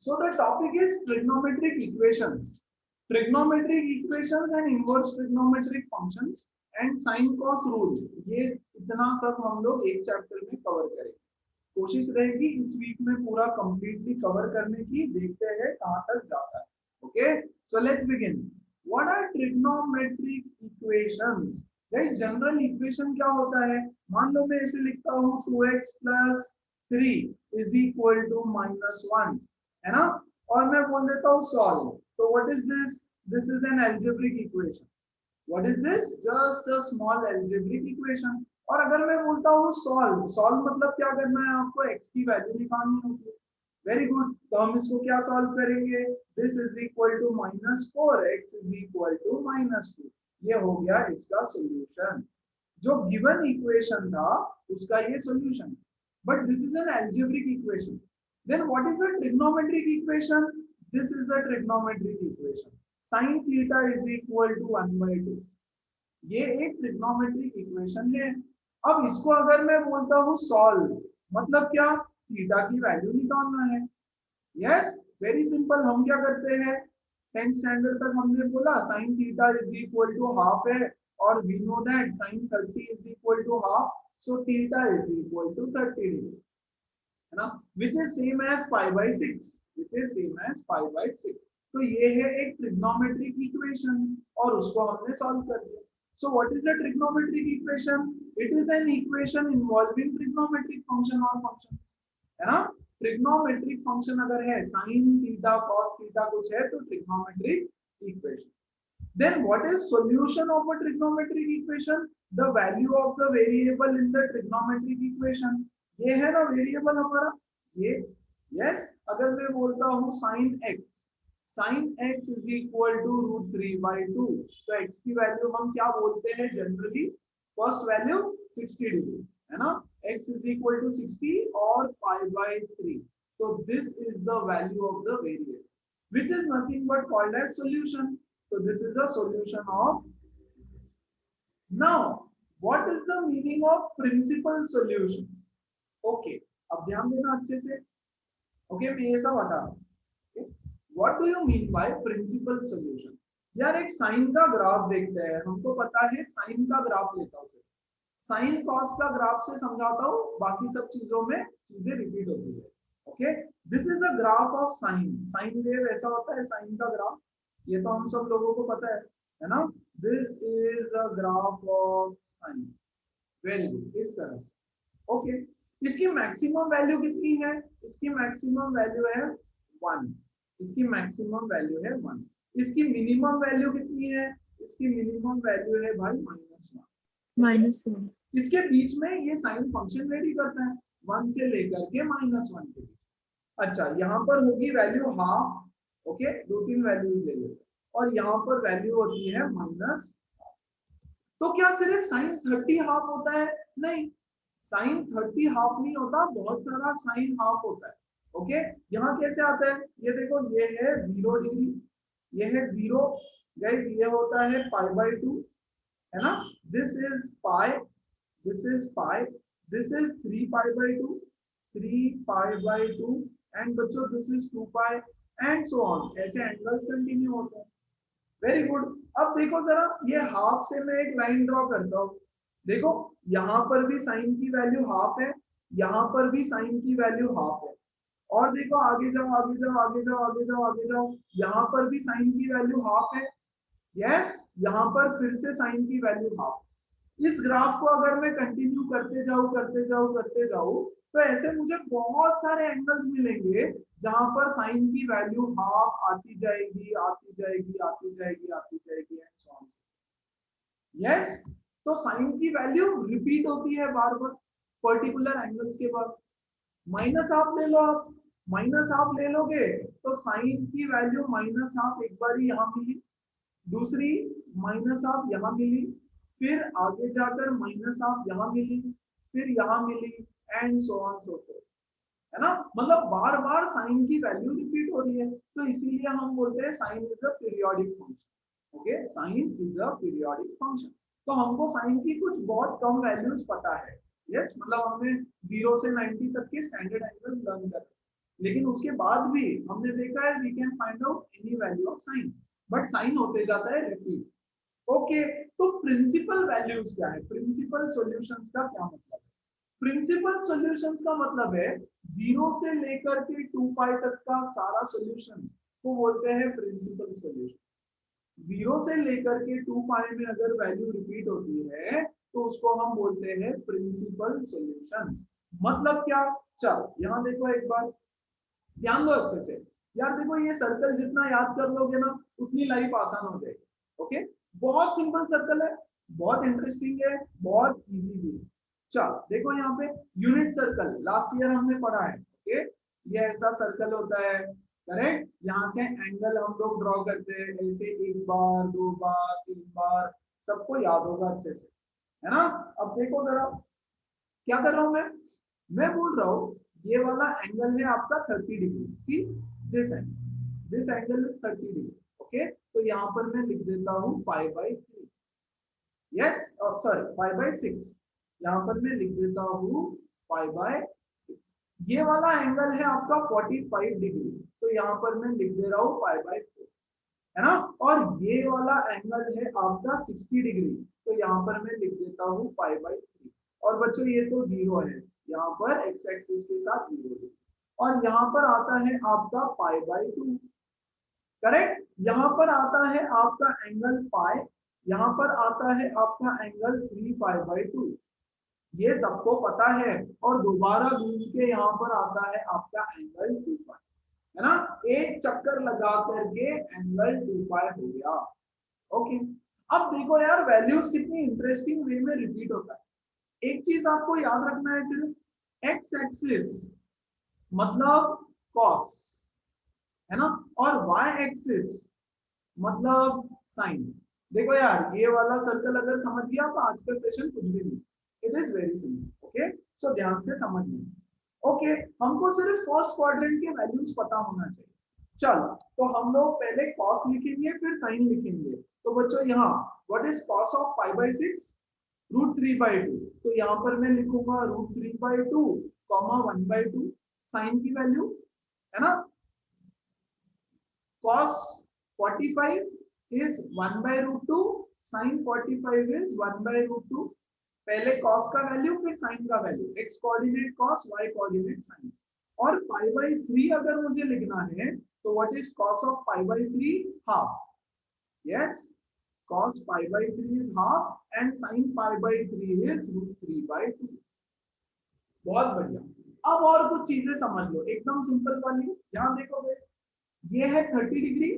So the topic is trigonometric equations. Trigonometric equations and inverse trigonometric functions and sin cos rule. ये इतना सब हम लोग एक चैप्टर में कवर करेंगे. कोशिश रहेगी इस वीक में पूरा कंप्लीटली कवर करने की. देखते हैं कहां तक जाता है. Okay, so let's begin. What are trigonometric equations? Guys, general equation क्या होता है? मान लो मैं ऐसे लिखता हूं 2x + 3 = -1, है ना, और मैं बोल देता हूं सॉल्व. तो what is this? This is an algebraic equation. What is this? Just a small algebraic equation. और अगर मैं बोलता हूँ सॉल्व, सॉल्व मतलब क्या करना है आपको? x की वैल्यू निकालनी होती है. Very good. तो हम इसको क्या सॉल्व करेंगे? This is equal to -4, x is equal to -2. ये हो गया इसका सॉल्यूशन. जो गिवन इक्वेशन था उसका ये solution. But this is an algebraic equation. Then what is a trigonometric equation? This is a trigonometric equation. sin theta is equal to 1/2. ये एक ट्रिग्नोमेट्रिक इक्वेशन है. अब इसको अगर मैं बोलता हूँ सॉल्व, मतलब क्या? थीटा की वैल्यू निकालना है. Yes, very simple. हम क्या करते हैं? 10th स्टैंडर्ड तक हमने बोला sin theta is equal to half है, और we know that sin 30 is equal to half, so theta is equal to 30 degree, है ना, which is same as π/6, which is same as π/6. तो ये है एक ट्रिग्नोमेट्रिक इक्वेशन और उसको हमने सॉल्व कर दिया. So what is a trigonometric equation? It is an equation involving trigonometric function or functions, है ना. ट्रिग्नोमेट्रिक फंक्शन अगर है sin थीटा cos थीटा कुछ है तो trigonometric equation. Then what is solution of a trigonometric equation? The value of the variable in the trigonometric equation. ये है ना वेरिएबल हमारा ये. यस, अगर मैं बोलता हूँ sin x is equal to √3/2, तो x की वैल्यू हम क्या बोलते हैं जनरली? फर्स्ट वैल्यू 60 डिग्री, है ना. x is equal to 60 और π/3. तो this is the value of the variable, which is nothing but called as solution. So this is a solution of. Now what is the meaning of principal solutions? Okay, अब ध्यान देना अच्छे से. Okay, मैं ये सब हटा रहा हूं. What do you mean by principal solution? यार एक साइन का ग्राफ देखते हैं. हमको पता है साइन का ग्राफ लेता हूं, साइन कॉस का ग्राफ से समझाता हूं, बाकी सब चीजों में चीजें रिपीट होती है. Okay, this is a graph of sine. Sine wave ऐसा होता है साइन का ग्राफ. ये तो हम सब लोगों को पता है ना. This is a graph of sine. Very good, इस तरह से. ओके, इसकी मैक्सिमम वैल्यू कितनी है? इसकी मैक्सिमम वैल्यू है 1. इसकी मैक्सिमम वैल्यू है 1. इसकी मिनिमम वैल्यू कितनी है? इसकी मिनिमम वैल्यू है भाई -1. इसके बीच में ये साइन फंक्शन वेरी करता है 1 से लेकर के -1 के बीच. अच्छा, यहाँ पर होगी वैल्यू हाफ. ओके, 2-3 वैल्यूज ले लेते हैं. और यहाँ पर वैल्यू होती है -. तो क्या सिर्फ साइन 30 हाफ होता है? नहीं, साइन 30 हाफ नहीं होता, बहुत सारा साइन हाफ होता है. ओके, यहाँ कैसे आता है? ये देखो, ये है 0 डिग्री, ये है 0. गाइस, ये होता है π/2, है ना. This is pi, this is pi, this is 3π/2, 3π/2, and बच्चों this is 2π, and so on. ऐसे एंगल्स कंटिन्यू होते हैं. Very good. अब देखो जरा, ये हाफ से मैं एक लाइन ड्रॉ करता हूँ. देखो, यहाँ पर भी साइन की वैल्यू हाफ है, यहाँ पर भी साइन की वैल्यू हाफ है. और देखो, आगे जाओ आगे जाओ आगे जाओ आगे जाओ आगे जाओ, यहाँ पर भी साइन की वैल्यू हाफ है. यस, यहाँ पर फिर से साइन की वैल्यू हाफ. इस ग्राफ को अगर मैं कंटिन्यू करते जाऊं करते जाऊं करते जाऊं, तो ऐसे मुझे बहुत सारे एंगल्स मिलेंगे जहां पर साइन की वैल्यू हाफ आती जाएगी आती जाएगी आती जाएगी आती जाएगी एंड सो ऑन. यस, तो साइन की वैल्यू रिपीट होती है बार बार पर्टिकुलर एंगल्स के बाद. माइनस हाफ ले लो, आप माइनस हाफ ले लोगे तो साइन की वैल्यू -1/2 एक बार यहाँ मिली, दूसरी -1/2 यहाँ मिली, फिर आगे जाकर -1/2 यहाँ मिली, फिर यहाँ मिली, and so on so forth, है ना. मतलब बार बार साइन की वैल्यू रिपीट हो रही है, तो इसीलिए हम बोलते हैं sine is a periodic function. Okay, sine is a periodic function. तो हमको साइन की कुछ बहुत कम वैल्यूज पता है. यस, मतलब हमने 0 से 90 तक के स्टैंडर्ड एंगल्स लर्न कर. लेकिन उसके बाद भी हमने देखा है we can find out any value of sine, but sine होते जाता है रिपीट। ओके, तो प्रिंसिपल वैल्यूज क्या है, प्रिंसिपल सॉल्यूशंस का क्या मतलब है? प्रिंसिपल सॉल्यूशंस का मतलब है जीरो से लेकर के 2 पाई तक का सारा सॉल्यूशंस को बोलते हैं प्रिंसिपल सॉल्यूशन। जीरो से लेकर के 2 पाई में अगर वैल्यू रिपीट होती है तो उसको हम बोलते हैं प्रिंसिपल सॉल्यूशंस। मतलब क्या, चल यहाँ देखो एक बार, ध्यान दो अच्छे से। यार देखो ये सर्कल जितना याद कर लोगे ना उतनी लाइफ आसान हो जाएगी। ओके, बहुत सिंपल सर्कल है, बहुत इंटरेस्टिंग है, बहुत इजी भी है। चल देखो यहाँ पे यूनिट सर्कल लास्ट ईयर हमने पढ़ा है। ओके, ये ऐसा सर्कल होता है, करेक्ट। यहाँ से एंगल हम लोग ड्रॉ करते हैं ऐसे, एक बार, दो बार, तीन बार, सबको याद होगा अच्छे से, है ना। अब देखो जरा क्या कर रहा हूं मैं बोल रहा हूँ ये वाला एंगल है आपका 30 degree. See this angle is 30 degree. Okay, तो यहाँ पर मैं लिख देता हूँ 5/3। Yes, sorry 5/6। यहाँ पर मैं लिख देता हूँ 5/6। ये वाला एंगल है आपका 45 डिग्री, तो यहाँ पर मैं लिख दे रहा हूँ 5/4, है ना। और ये वाला एंगल है आपका 60 डिग्री, तो यहाँ पर मैं लिख देता हूँ 5/3। और बच्चों ये तो जीरो है, यहाँ पर एक्स एक्सिस के साथ जीरो है। और यहाँ पर आता है आपका π/2, करेक्ट। यहाँ पर आता है आपका एंगल पाई, यहाँ पर आता है आपका एंगल 3π/2, ये सबको पता है। और दोबारा घूम के यहाँ पर आता है आपका एंगल 2π, है ना। एक चक्कर लगा करके एंगल 2π हो गया। ओके, अब देखो यार वैल्यूज कितनी इंटरेस्टिंग वे में रिपीट होता है। एक चीज आपको याद रखना है, सिर्फ एक्स एक्सिस मतलब कॉस, है ना, और वाई एक्सिस मतलब साइन। देखो यार ये वाला सर्कल अगर समझ गया तो आज का सेशन कुछ भी नहीं, it is very simple. Okay, so ध्यान से समझना। ओके, हमको सिर्फ फर्स्ट क्वाड्रेंट के वैल्यूज पता होना चाहिए। चलो, तो हम लोग पहले कॉस लिखेंगे फिर साइन लिखेंगे। तो बच्चों यहाँ व्हाट इज कॉस ऑफ π/6? √3/2। तो यहाँ पर मैं लिखूंगा √3/2 1/2 साइन की वैल्यू, है ना। cos 45 is 1/√2, sin 45 is 1/√2। पहले cos का वैल्यू फिर sin का value, x coordinate cos, y coordinate sin। और π/3 अगर मुझे लिखना है तो what is cos of π/3? Half. Yes, cos π/3 is half and sin π/3 is √3/2। बहुत बढ़िया। अब और कुछ चीजें समझ लो, एकदम सिंपल वाली। यहाँ देखो गाइस, ये है 30 डिग्री,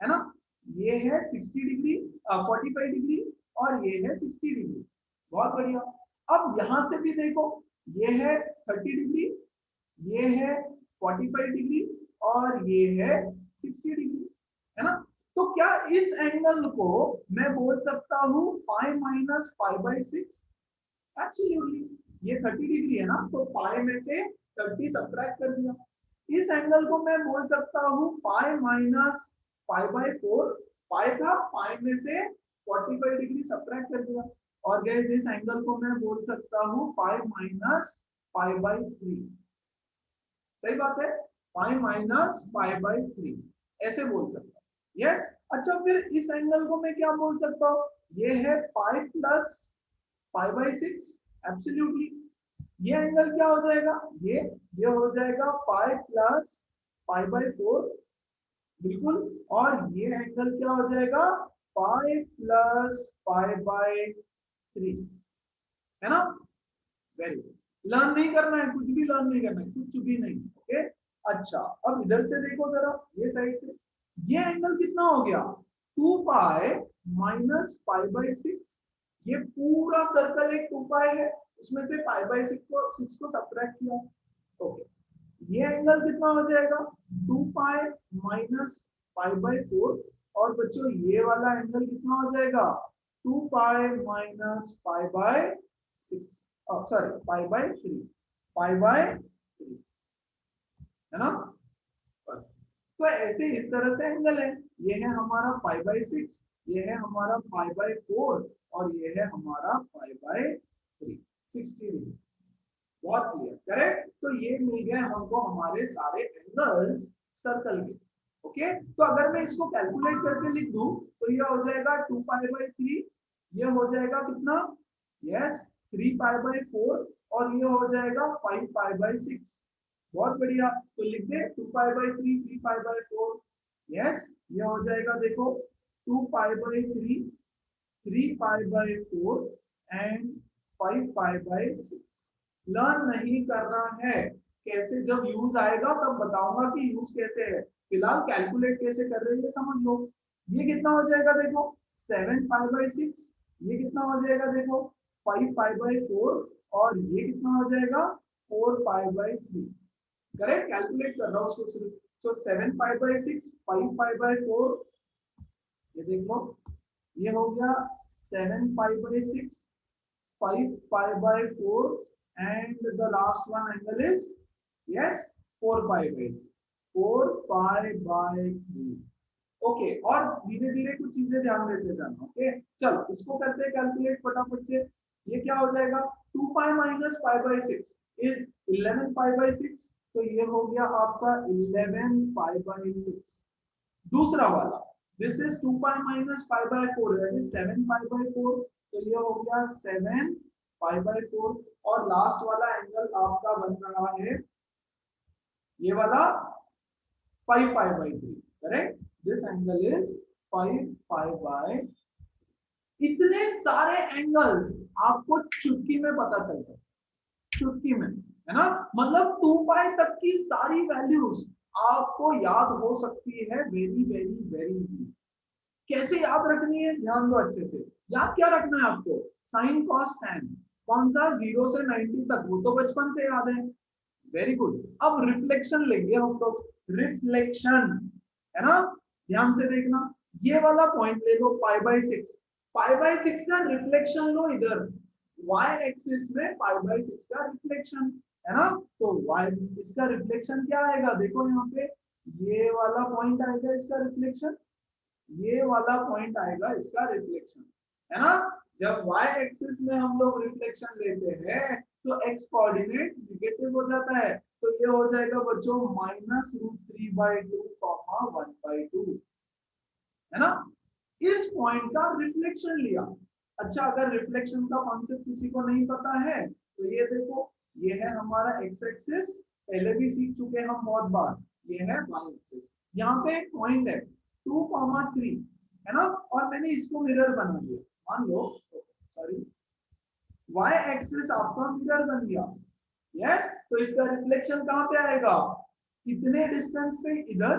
है ना, ये है 60 डिग्री, 45 डिग्री, और ये है 60 डिग्री। बहुत बढ़िया। अब यहां से भी देखो, ये है 30 डिग्री, ये है 45 डिग्री, और ये है 60 डिग्री, है ना। तो क्या इस एंगल को मैं बोल सकता हूँ π-π/6? एब्सोल्युटली, ये 30 डिग्री है ना, तो पाई में से 30 सब्ट्रैक्ट कर दिया। इस एंगल को मैं बोल सकता हूँ π-π/4। पाई था, पाई में से 45 डिग्री सब्ट्रैक्ट कर दिया। और गाइस इस एंगल को मैं बोल सकता हूँ π-π/3। सही बात है, π-π/3 ऐसे बोल सकता हूँ। यस, अच्छा फिर इस एंगल को मैं क्या बोल सकता हूँ? ये है π+π/6। एब्सोल्युटली, ये एंगल क्या हो जाएगा? ये हो जाएगा π+π/4, बिल्कुल। और ये एंगल क्या हो जाएगा? π+π/3, है ना। Very good. लर्न नहीं करना है, कुछ भी लर्न नहीं करना है, कुछ भी नहीं। ओके, अच्छा अब इधर से देखो जरा, ये साइड से, ये एंगल कितना हो गया? 2π-π/6। ये पूरा सर्कल एक 2π है, उसमें से π/6 को सब्ट्रैक्ट किया। ओके, ये एंगल कितना हो जाएगा? 2π-π/4। और बच्चों ये वाला एंगल कितना हो जाएगा? 2π-π/6, सॉरी π/3, π/3, है ना। तो ऐसे इस तरह से एंगल है। ये है हमारा π/6, ये है हमारा π/4, और ये है हमारा π/3, 60 डिग्री। बहुत क्लियर, करेक्ट। तो ये मिल गए हमको हमारे सारे एंगल्स सर्कल के। ओके, तो अगर मैं इसको कैलकुलेट करके लिख दूं तो ये हो जाएगा 2π/3, ये हो जाएगा कितना, यस 3π/4, और ये हो जाएगा 5π/6। बहुत बढ़िया, तो लिख दे 2π/3 3π/4, यस ये हो जाएगा देखो 2π/3 3π/4 एंड 5π/6। लर्न नहीं करना है, कैसे जब यूज आएगा तब बताऊंगा कि यूज कैसे है, फिलहाल कैलकुलेट कैसे कर रहे हैं समझ लो। ये कितना हो जाएगा देखो 7π/6, ये कितना हो जाएगा देखो 5π/4, और ये कितना हो जाएगा 4π/3। करेक्ट, कैलकुलेट कर रहा हूँ उसको सिर्फ। सो 7π/6 5π/4, ये देख लो, ये हो गया 7π/6 5π/4 and the last one angle is yes 4π/3। Okay, और धीरे धीरे कुछ चीजें ध्यान देते जाना। ओके चलो इसको करते हैं कैलकुलेट फटाफट से। ये क्या हो जाएगा 2π - π/6 इज 11π/6, तो ये हो गया आपका 11π/6। दूसरा वाला दिस इज 2π - π/4 दैट इज 7π/4, तो ये हो गया 7π/4। और लास्ट वाला एंगल आपका बन रहा है ये वाला 5π/3, करेक्ट, दिस एंगल इज 5π/। इतने सारे एंगल्स आपको चुटकी में पता चल सकते, चुटकी में, है ना, मतलब 2π तक की सारी वैल्यूज आपको याद हो सकती है वेरी वेरी वेरी। कैसे याद रखनी है ध्यान दो अच्छे से। याद क्या रखना है आपको, साइन कॉस टैन, कौन सा 0 से 90 तक, वो तो बचपन से याद है, वेरी गुड। अब रिफ्लेक्शन लेंगे हम लोग, रिफ्लेक्शन, है ना, ध्यान से देखना, ये वाला पॉइंट ले लो π/6, π/6 का रिफ्लेक्शन लो इधर, y एक्सिस में π/6 का रिफ्लेक्शन, है ना, तो y इसका रिफ्लेक्शन क्या आएगा देखो यहाँ पे, ये वाला पॉइंट आएगा इसका रिफ्लेक्शन, ये वाला पॉइंट आएगा इसका रिफ्लेक्शन, है ना। जब y एक्सिस में हम लोग रिफ्लेक्शन लेते हैं तो x कोऑर्डिनेट नेगेटिव हो जाता है, तो ये हो जाएगा बच्चों -√3/2, 1/2, है ना। इस पॉइंट का रिफ्लेक्शन लिया। अच्छा, अगर रिफ्लेक्शन का कॉन्सेप्ट किसी को नहीं पता है तो ये देखो, ये है हमारा x एक्सिस, पहले भी सीख चुके हैं हम बहुत बार, ये है y एक्सिस, यहाँ पे एक पॉइंट है 2,3, है ना, और मैंने इसको मिरर बना दिया, मान लो सॉरी y एक्सिस आपका मिरर बन गया, यस, तो इसका रिफ्लेक्शन कहाँ पे आएगा, कितने डिस्टेंस पे, इधर,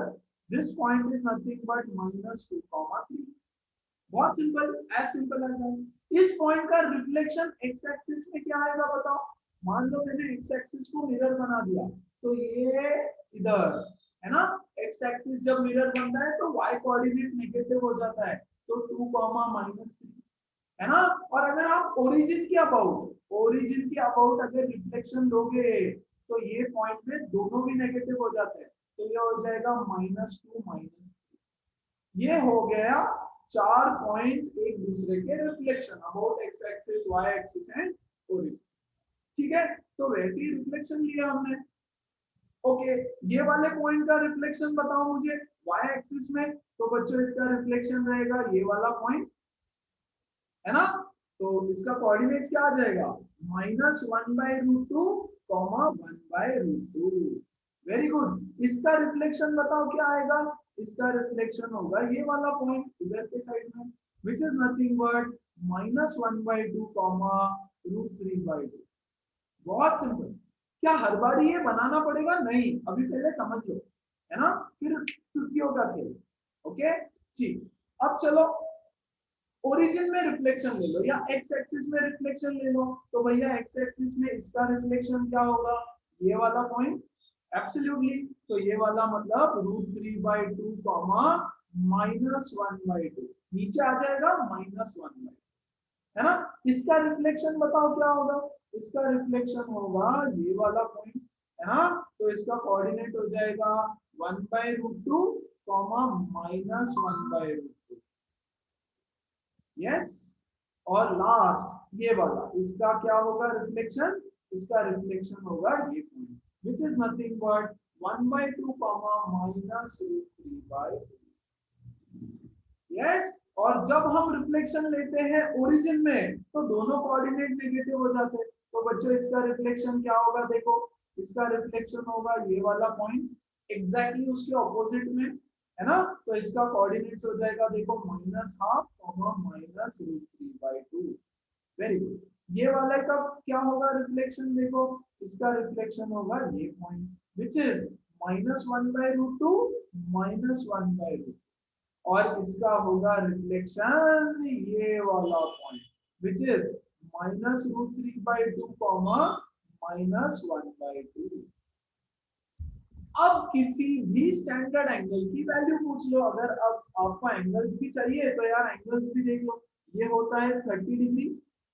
this point is nothing but -2,3। बहुत simple, as simple as that. इस पॉइंट का रिफ्लेक्शन एक्स एक्सिस में क्या आएगा बताओ, मान लो मैंने एक्स एक्सिस को मिरर बना दिया, तो ये इधर, है ना, एक्स एक्सिस जब मिरर बनता है तो y कोऑर्डिनेट नेगेटिव हो जाता है, तो 2, -3, है ना। और अगर आप ओरिजिन के अबाउट अगर रिफ्लेक्शन लोगे तो ये पॉइंट में दोनों भी नेगेटिव हो जाते हैं, तो ये हो जाएगा -2 -3। ये हो गया 4 पॉइंट्स एक दूसरे के reflection about x axis, y axis and origin. ठीक है, तो वैसे ही रिफ्लेक्शन लिया हमने। ओके, ये वाले पॉइंट का रिफ्लेक्शन बताओ मुझे वाई एक्सिस में, तो बच्चों इसका रिफ्लेक्शन रहेगा ये वाला पॉइंट, है ना, तो इसका कोऑर्डिनेट क्या आ जाएगा -1/√2, 1/√2। Very good. इसका रिफ्लेक्शन बताओ क्या आएगा, इसका रिफ्लेक्शन होगा ये वाला पॉइंट इधर के साइड में, विच इज नथिंग बट -1/2, √3/2। बहुत सिंपल। क्या हर बार ये बनाना पड़ेगा, नहीं, अभी पहले समझ लो, है ना, फिर चुटकियों का खेल। ओके ठीक, अब चलो ओरिजिन में रिफ्लेक्शन ले लो या एक्स एक्सिस में रिफ्लेक्शन ले लो, तो भैया एक्स एक्सिस में इसका रिफ्लेक्शन क्या होगा, ये वाला पॉइंट, एब्सोल्युटली, तो ये वाला मतलब √3/2, -1/2, नीचे आ जाएगा -1/2, है ना। इसका रिफ्लेक्शन बताओ क्या होगा, इसका रिफ्लेक्शन होगा ये वाला पॉइंट, है ना, तो इसका कोऑर्डिनेट हो जाएगा 1/√2, -1/√2, यस। और लास्ट ये वाला, इसका क्या होगा रिफ्लेक्शन, इसका रिफ्लेक्शन होगा ये point, which is nothing but 1/2 -√3/2। Yes, और जब हम रिफ्लेक्शन लेते हैं ओरिजिन में तो दोनों कोऑर्डिनेट नेगेटिव हो जाते हैं। तो बच्चों इसका रिफ्लेक्शन क्या होगा, देखो इसका रिफ्लेक्शन होगा ये वाला पॉइंट एग्जैक्टली उसके ऑपोजिट में, है ना। तो इसका कोऑर्डिनेट्स हो जाएगा देखो -½ -√3/2। Very good. ये वाला का क्या होगा रिफ्लेक्शन, देखो इसका रिफ्लेक्शन होगा ये पॉइंट विच इज -1/√2 -1/√2, और इसका होगा रिफ्लेक्शन ये वाला पॉइंट विच इज -√3/2 -1/2। अब किसी भी स्टैंडर्ड एंगल की वैल्यू पूछ लो, अगर अब आपको एंगल्स भी चाहिए तो यार एंगल्स भी देख लो। ये होता है 30 डिग्री,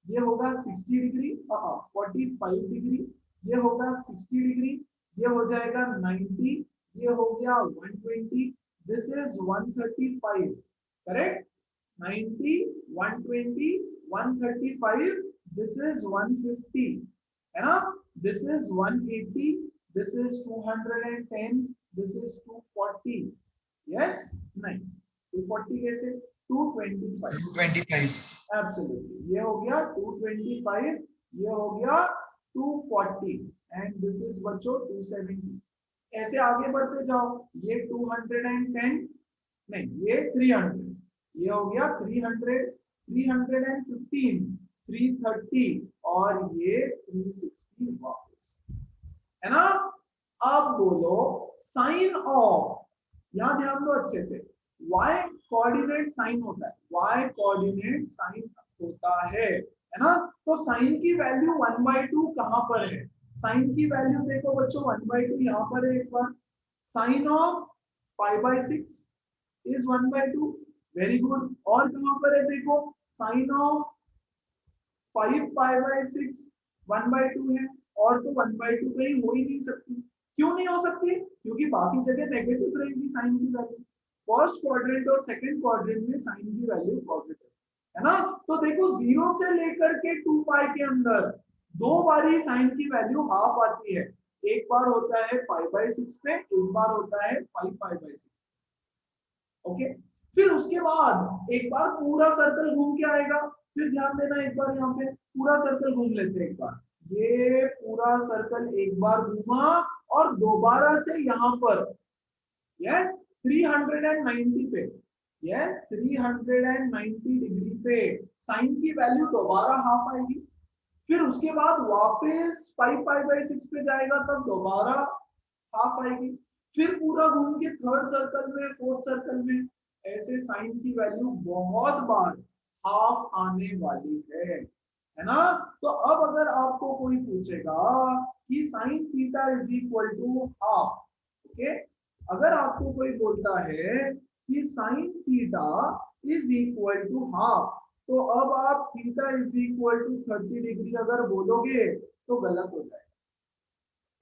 ये होगा 60 डिग्री, 45 डिग्री, ये होगा 60 डिग्री, ये हो जाएगा 90, ये हो गया 120, this is 135, correct. 90, 120, 135, this is 150, है ना। This is 180, this is 210, this is 240, yes, नहीं 240 कैसे, 225, 25 एब्सोल्युटली, ये हो गया 225, ये हो गया 240, एंड दिस इज बच्चों 270। ऐसे आगे बढ़ते जाओ, ये 210, नहीं ये 300, ये हो गया 300, 315, 330, और ये 360 वापस, है ना। अब बोलो साइन ऑफ, यहां ध्यान दो अच्छे से, y कोऑर्डिनेट साइन होता है, y कोऑर्डिनेट साइन होता है ना। तो साइन की वैल्यू 1/2 कहां पर है, साइन की वैल्यू देखो बच्चों 1/2 यहां पर है एक बार, sine of π/6 is 1/2, very good. और कहां पर है देखो, साइन ऑफ 5π/6 1/2 है, और तो 1/2 कहीं हो ही नहीं सकती। क्यों नहीं हो सकती, क्योंकि बाकी जगह नेगेटिव रहेगी साइन की वैल्यू, फर्स्ट क्वाड्रेंट और सेकंड क्वाड्रेंट में साइन की वैल्यू पॉजिटिव, है ना। तो देखो 0 से लेकर के 2π के अंदर दो बारी साइन की वैल्यू हाफ आती है, एक बार होता है π/6 पे, एक बार होता है 5π/6, ओके। फिर उसके बाद एक बार पूरा सर्कल घूम के आएगा, फिर ध्यान देना एक बार यहाँ पे पूरा सर्कल घूम लेते हैं एक बार, ये पूरा सर्कल एक बार घूमा और दोबारा से यहाँ पर, यस 390 पे, यस 390 डिग्री पे साइन की वैल्यू दोबारा हाफ आएगी, फिर उसके बाद वापस 5π/6 पे जाएगा तब दोबारा हाफ आएगी, फिर पूरा घूम के थर्ड सर्कल में, फोर्थ सर्कल में, ऐसे साइन की वैल्यू बहुत बार हाफ आने वाली है ना। तो अब अगर आपको कोई पूछेगा कि sine theta is equal to half, okay, अगर आपको कोई बोलता है कि sine theta is equal to half, तो अब आप theta is equal to 30 degree अगर बोलोगे तो गलत हो जाएगा,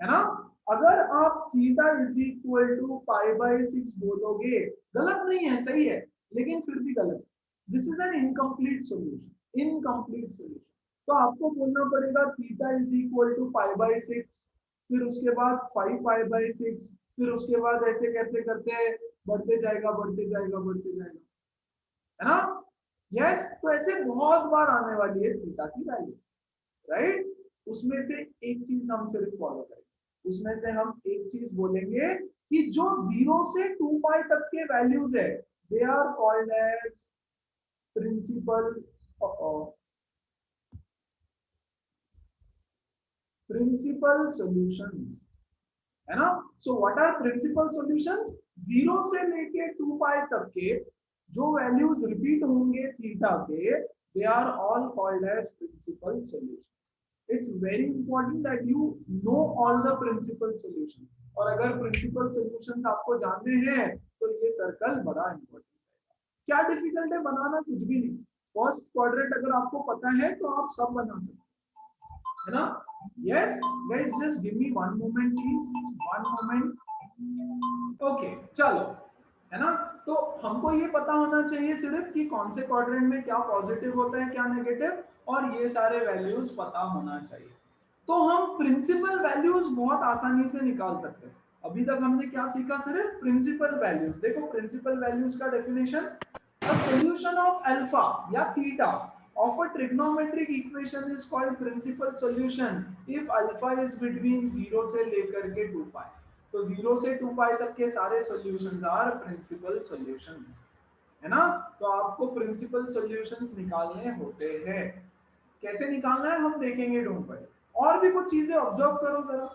है ना। अगर आप थीटा इज इक्वल टू π/6 बोलोगे, गलत नहीं है, सही है, लेकिन फिर भी गलत, this is N incomplete solution, incomplete solution. तो आपको बोलना पड़ेगा थीटा इज इक्वल टू π/6, फिर उसके बाद 5π/6, फिर उसके बाद ऐसे करते करते बढ़ते जाएगा, बढ़ते जाएगा, बढ़ते जाएगा, है ना। यस, तो ऐसे बहुत बार आने वाली है थीटा की वैल्यू, राइट। उसमें से एक चीज हम सिर्फ फॉलो करेंगे, उसमें से हम एक चीज बोलेंगे कि जो 0 से 2π तक के वैल्यूज है, they are called as principal principal solutions, है ना। So what are principal solutions, 0 से लेके 2π तक के जो वैल्यूज रिपीट होंगे थीटा के, they are all called as principal solutions. It's very important that you know all the principal solutions, और अगर प्रिंसिपल सॉल्यूशंस आपको जानने हैं तो ये सर्कल बड़ा इंपॉर्टेंट है। क्या डिफिकल्ट है बनाना, कुछ भी नहीं, फर्स्ट क्वाड्रेंट अगर आपको पता है तो आप सब बना सकते हैं ना। Yes guys, just give me one moment please, one moment, okay चलो, है ना। तो हमको ये पता होना चाहिए सिर्फ कि कौन से क्वाड्रेंट में क्या पॉजिटिव होता है क्या नेगेटिव, और ये सारे वैल्यूज पता होना चाहिए, तो हम प्रिंसिपल वैल्यूज बहुत आसानी से निकाल सकते हैं। अभी तक हमने क्या सीखा, सिर्फ प्रिंसिपल वैल्यूज। देखो प्रिंसिपल वैल्यूज का definition, a solution of alpha या theta of a trigonometric equation is called principal solution if alpha is between 0 से लेकर के 2 पाई। तो 0 से 2 पाई तक के सारे सॉल्यूशंस आर प्रिंसिपल सॉल्यूशंस, है ना। तो आपको प्रिंसिपल सॉल्यूशंस निकालने होते हैं। कैसे निकालना है हम देखेंगे ढूंढ पर। और भी कुछ चीजें ऑब्जर्व करो जरा,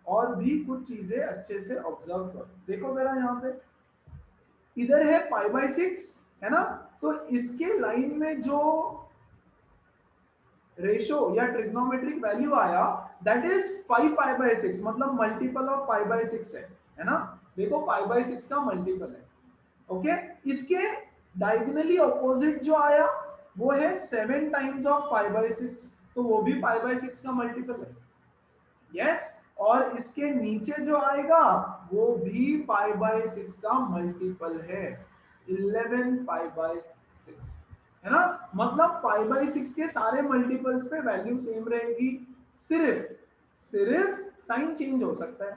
और भी कुछ चीजें अच्छे से ऑब्जर्व करो। देखो जरा यहाँ पे, इधर है पाई बाय 6, है ना। तो इसके लाइन में जो रेशो या ट्रिग्नोमेट्रिक वैल्यू आया दैट इज 5 पाई बाय 6, मतलब मल्टीपल ऑफ पाई बाय 6 है ना। देखो पाई बाय 6 का मल्टीपल है, ओके। इसके डायगोनली ऑपोजिट जो आया वो है 7 टाइम्स ऑफ पाई बाय 6, तो वो भी पाई बाय 6 का मल्टीपल है, यस। और इसके नीचे जो आएगा वो भी पाई बाय 6 का मल्टीपल है, 11 पाई बाय 6, है ना। मतलब पाई बाय 6 के सारे मल्टीपल्स पे वैल्यू सेम रहेगी, सिर्फ सिर्फ साइन चेंज हो सकता है,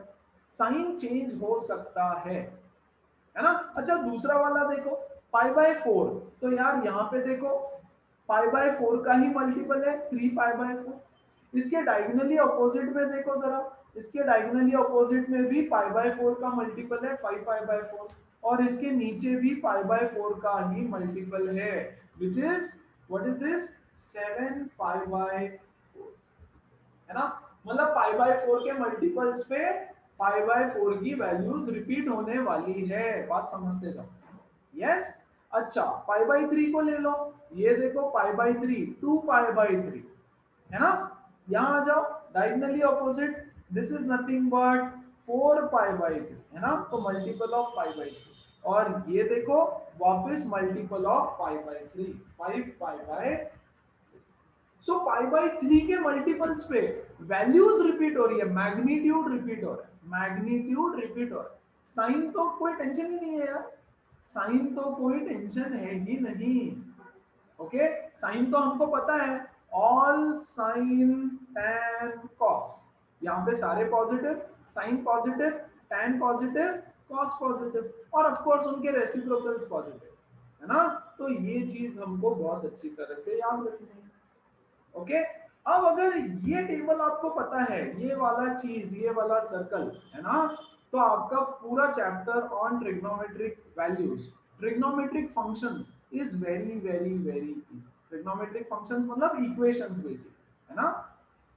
साइन चेंज हो सकता है ना। अच्छा दूसरा वाला देखो, पाई बाय 4, तो यार यहाँ पे देखो पाई बाय 4 का ही मल्टीपल है 3 पाई बाय 4। इसके डायगोनली अपोजिट में देखो जरा, इसके डायगोनली अपोजिट में भी पाई बाय 4 का मल्टीपल है 5 पाई बाय 4, और इसके नीचे भी पाई बाय 4 का ही मल्टीपल है, which is what is this 7 pi by 4, है ना। मतलब पाई बाय 4 के मल्टीपल्स पे पाई बाय 4 की वैल्यूज रिपीट होने वाली है, बात समझते जाओ, यस। अच्छा पाई बाय 3 को ले लो, ये देखो पाई बाय 3 2 पाई बाय 3, है ना। यहां आ जाओ diagonally opposite, this is nothing but 4 pi by 3, है ना। तो मल्टीपल ऑफ पाई बाय 3, और ये देखो वापस multiple of pi by 3 5 pi bye. So pi by 3 के मल्टीपल्स पे वैल्यूज रिपीट हो रही है, मैग्नीट्यूड रिपीट हो रहा है, मैग्नीट्यूड रिपीट हो रहा है। साइन तो कोई टेंशन ही नहीं है यार, साइन तो कोई टेंशन है ही नहीं, ओके। साइन तो हमको पता है, ऑल साइन टैन कॉस, यहाँ पे सारे positive, sine positive, tan positive, cos positive, और ऑफ कोर्स उनके रेसिप्रोकल्स पॉजिटिव, है ना। तो ये चीज हमको बहुत अच्छी तरह से याद रखनी है, ओके। अब अगर ये टेबल आपको पता है, ये वाला चीज, ये वाला सर्कल, है ना, तो आपका पूरा chapter on trigonometric values, trigonometric functions is very very very easy. Trigonometric functions मतलब इक्वेशंस बेसिक, है ना।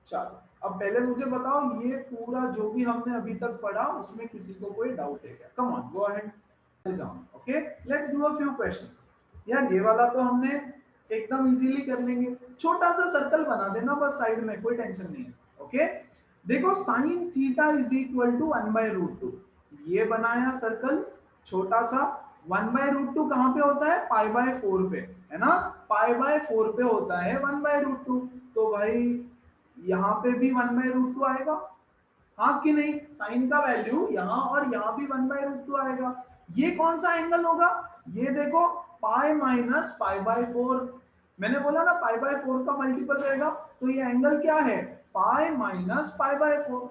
चलो अब पहले मुझे बताओ, ये पूरा जो भी हमने अभी तक पढ़ा उसमें किसी को कोई डाउट है क्या? कम ऑन गो अहेड जाओ, okay. Let's do a few questions. यार ये वाला तो हमने एकदम इजीली कर लेंगे, छोटा सा सर्कल बना देना बस साइड में, कोई टेंशन नहीं है, ओके। देखो sine theta is equal to 1/√2, ये बनाया सर्कल छोटा सा। 1/√2 कहां पे होता है? पाई बाय 4 पे, है ना। पाई बाय 4 पे होता है 1/√2, तो भाई यहाँ पे भी 1/√2 आएगा, हाँ कि नहीं। साइन का वैल्यू यहाँ और यहाँ भी 1/√2 आएगा। ये कौन सा एंगल होगा? ये देखो पाई माइनस पाई बाय 4, मैंने बोला ना पाई बाय 4 का मल्टीपल रहेगा, तो ये एंगल क्या है? पाई माइनस पाई बाय 4,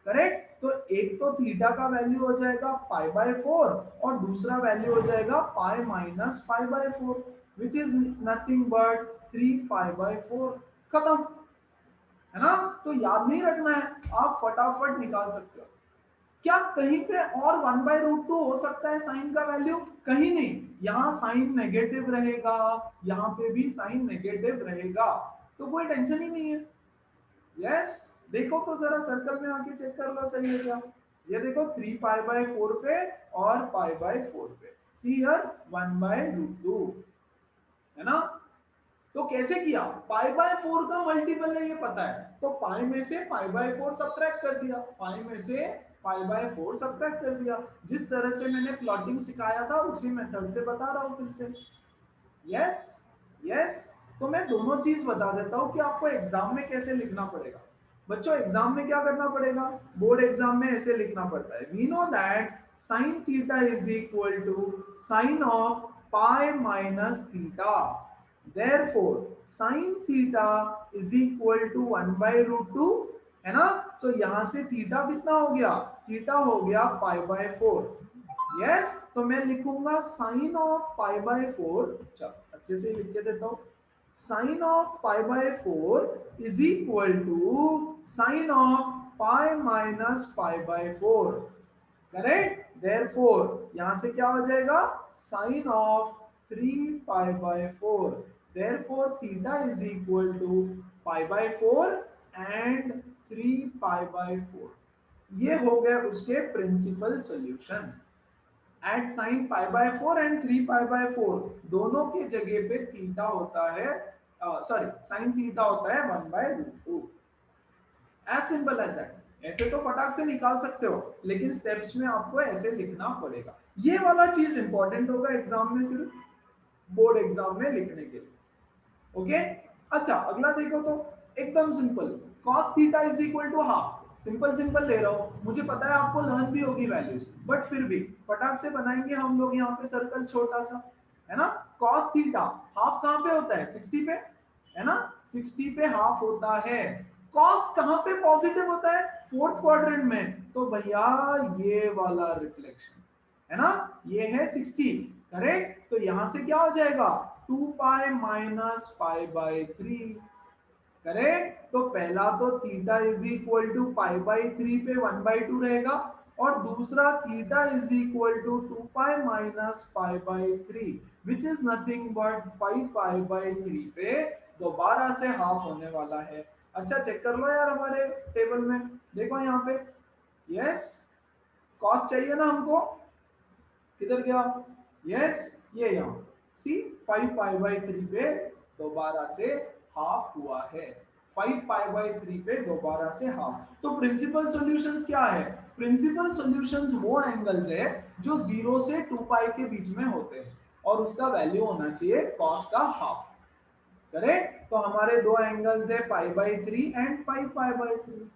करेक्ट। तो एक तो थीटा का वैल्यू हो जाएगा पाई बाय 4, और दूसरा वैल्यू हो जाएगा पाई minus pi by 4, which is nothing but 3 pi by 4, खत्म, है ना। तो याद नहीं रखना है, आप फटाफट निकाल सकते हो। क्या कहीं पे और 1/√2 हो सकता है साइन का वैल्यू? कहीं नहीं, यहाँ साइन नेगेटिव रहेगा, यहाँ पे भी साइन नेगेटिव रहेगा, तो कोई टेंशन ही नहीं है, यस। देखो तो जरा सर्कल में आके चेक कर लो सही है क्या। ये देखो 3 पाई बाय 4 पे और पाई बाय 4 पे, सी हियर 1/√2, है ना। तो कैसे किया? पाई बाय 4 का मल्टीपल है ये पता है, तो पाई में से पाई बाय 4 सब्ट्रैक्ट कर दिया, पाई में से पाई बाय 4 सब्ट्रैक्ट कर दिया। जिस तरह से मैंने प्लॉटिंग सिखाया था उसी मेथड से बता रहा हूं फिर से, यस यस। तो मैं दोनों चीज बता देता हूं कि आपको एग्जाम में कैसे लिखना पड़ेगा। बच्चों एग्जाम में क्या करना पड़ेगा? बोर्ड एग्जाम में ऐसे लिखना पड़ता है, we know that sine theta is equal to sine of pi minus theta, therefore sin theta is equal to 1/√2, है ना। सो यहां से थीटा कितना हो गया, थीटा हो गया पाई बाय 4। यस, तो मैं लिखूंगा साइन ऑफ पाई बाय 4, अच्छे से लिख के देता हूं, sine of pi by 4 is equal to sine of pi minus pi by 4। Correct, therefore यहां से क्या हो जाएगा, sine of 3 pi by 4, therefore theta is equal to pi by 4 and 3 pi by 4। ये हो गए उसके principal solutions. At sine pi by 4 and 3 pi by 4 दोनों की जगह पे थीटा होता है, सॉरी साइन थीटा होता है 1/√2। As simple as that. ऐसे तो फटाक से निकाल सकते हो, लेकिन स्टेप्स में आपको ऐसे लिखना पड़ेगा। ये वाला चीज इंपॉर्टेंट होगा एग्जाम में, सिर्फ बोर्ड एग्जाम में लिखने के लिए। ओके, अच्छा अगला देखो तो एकदम simple, cos theta is equal to half. Simple simple ले रहा हूं, मुझे पता है आपको लर्न भी होगी वैल्यूज, बट फिर भी फटाक से बनाएंगे हम लोग। यहाँ पे सर्कल छोटा सा है ना, cos थीटा हाफ कहाँ पे होता है, 60 पे, है ना, 60 पे हाफ होता है। cos कहाँ पे पॉजिटिव होता है, फोर्थ क्वाड्रेंट में, तो भैया ये वाला रिफ्लेक्शन है ना, ये है 60। करेक्ट, तो यहां से क्या हो जाएगा, 2 pi minus pi by 3। Correct, तो पहला तो theta is equal to pi by 3 पे 1/2 रहेगा, और दूसरा theta is equal to 2 pi minus pi by 3 which is nothing but 5 pi by 3 पे दोबारा से हाफ होने वाला है। अच्छा चेक कर लो यार हमारे टेबल में, देखो यहाँ पे, यस कॉस्ट चाहिए ना हमको, किधर गया, यस ये यहाँ, सी 5 पाई बाय 3 पे दोबारा से हाफ हुआ है, 5 पाई बाय 3 पे दोबारा से हाफ। तो प्रिंसिपल सॉल्यूशंस क्या है, प्रिंसिपल सॉल्यूशंस वो एंगल्स है जो 0 से 2 पाई के बीच में होते हैं, और उसका वैल्यू होना चाहिए कॉस का हाफ। करेक्ट, तो हमारे दो एंगल्स है पाई by 3 and 5 pi by 3।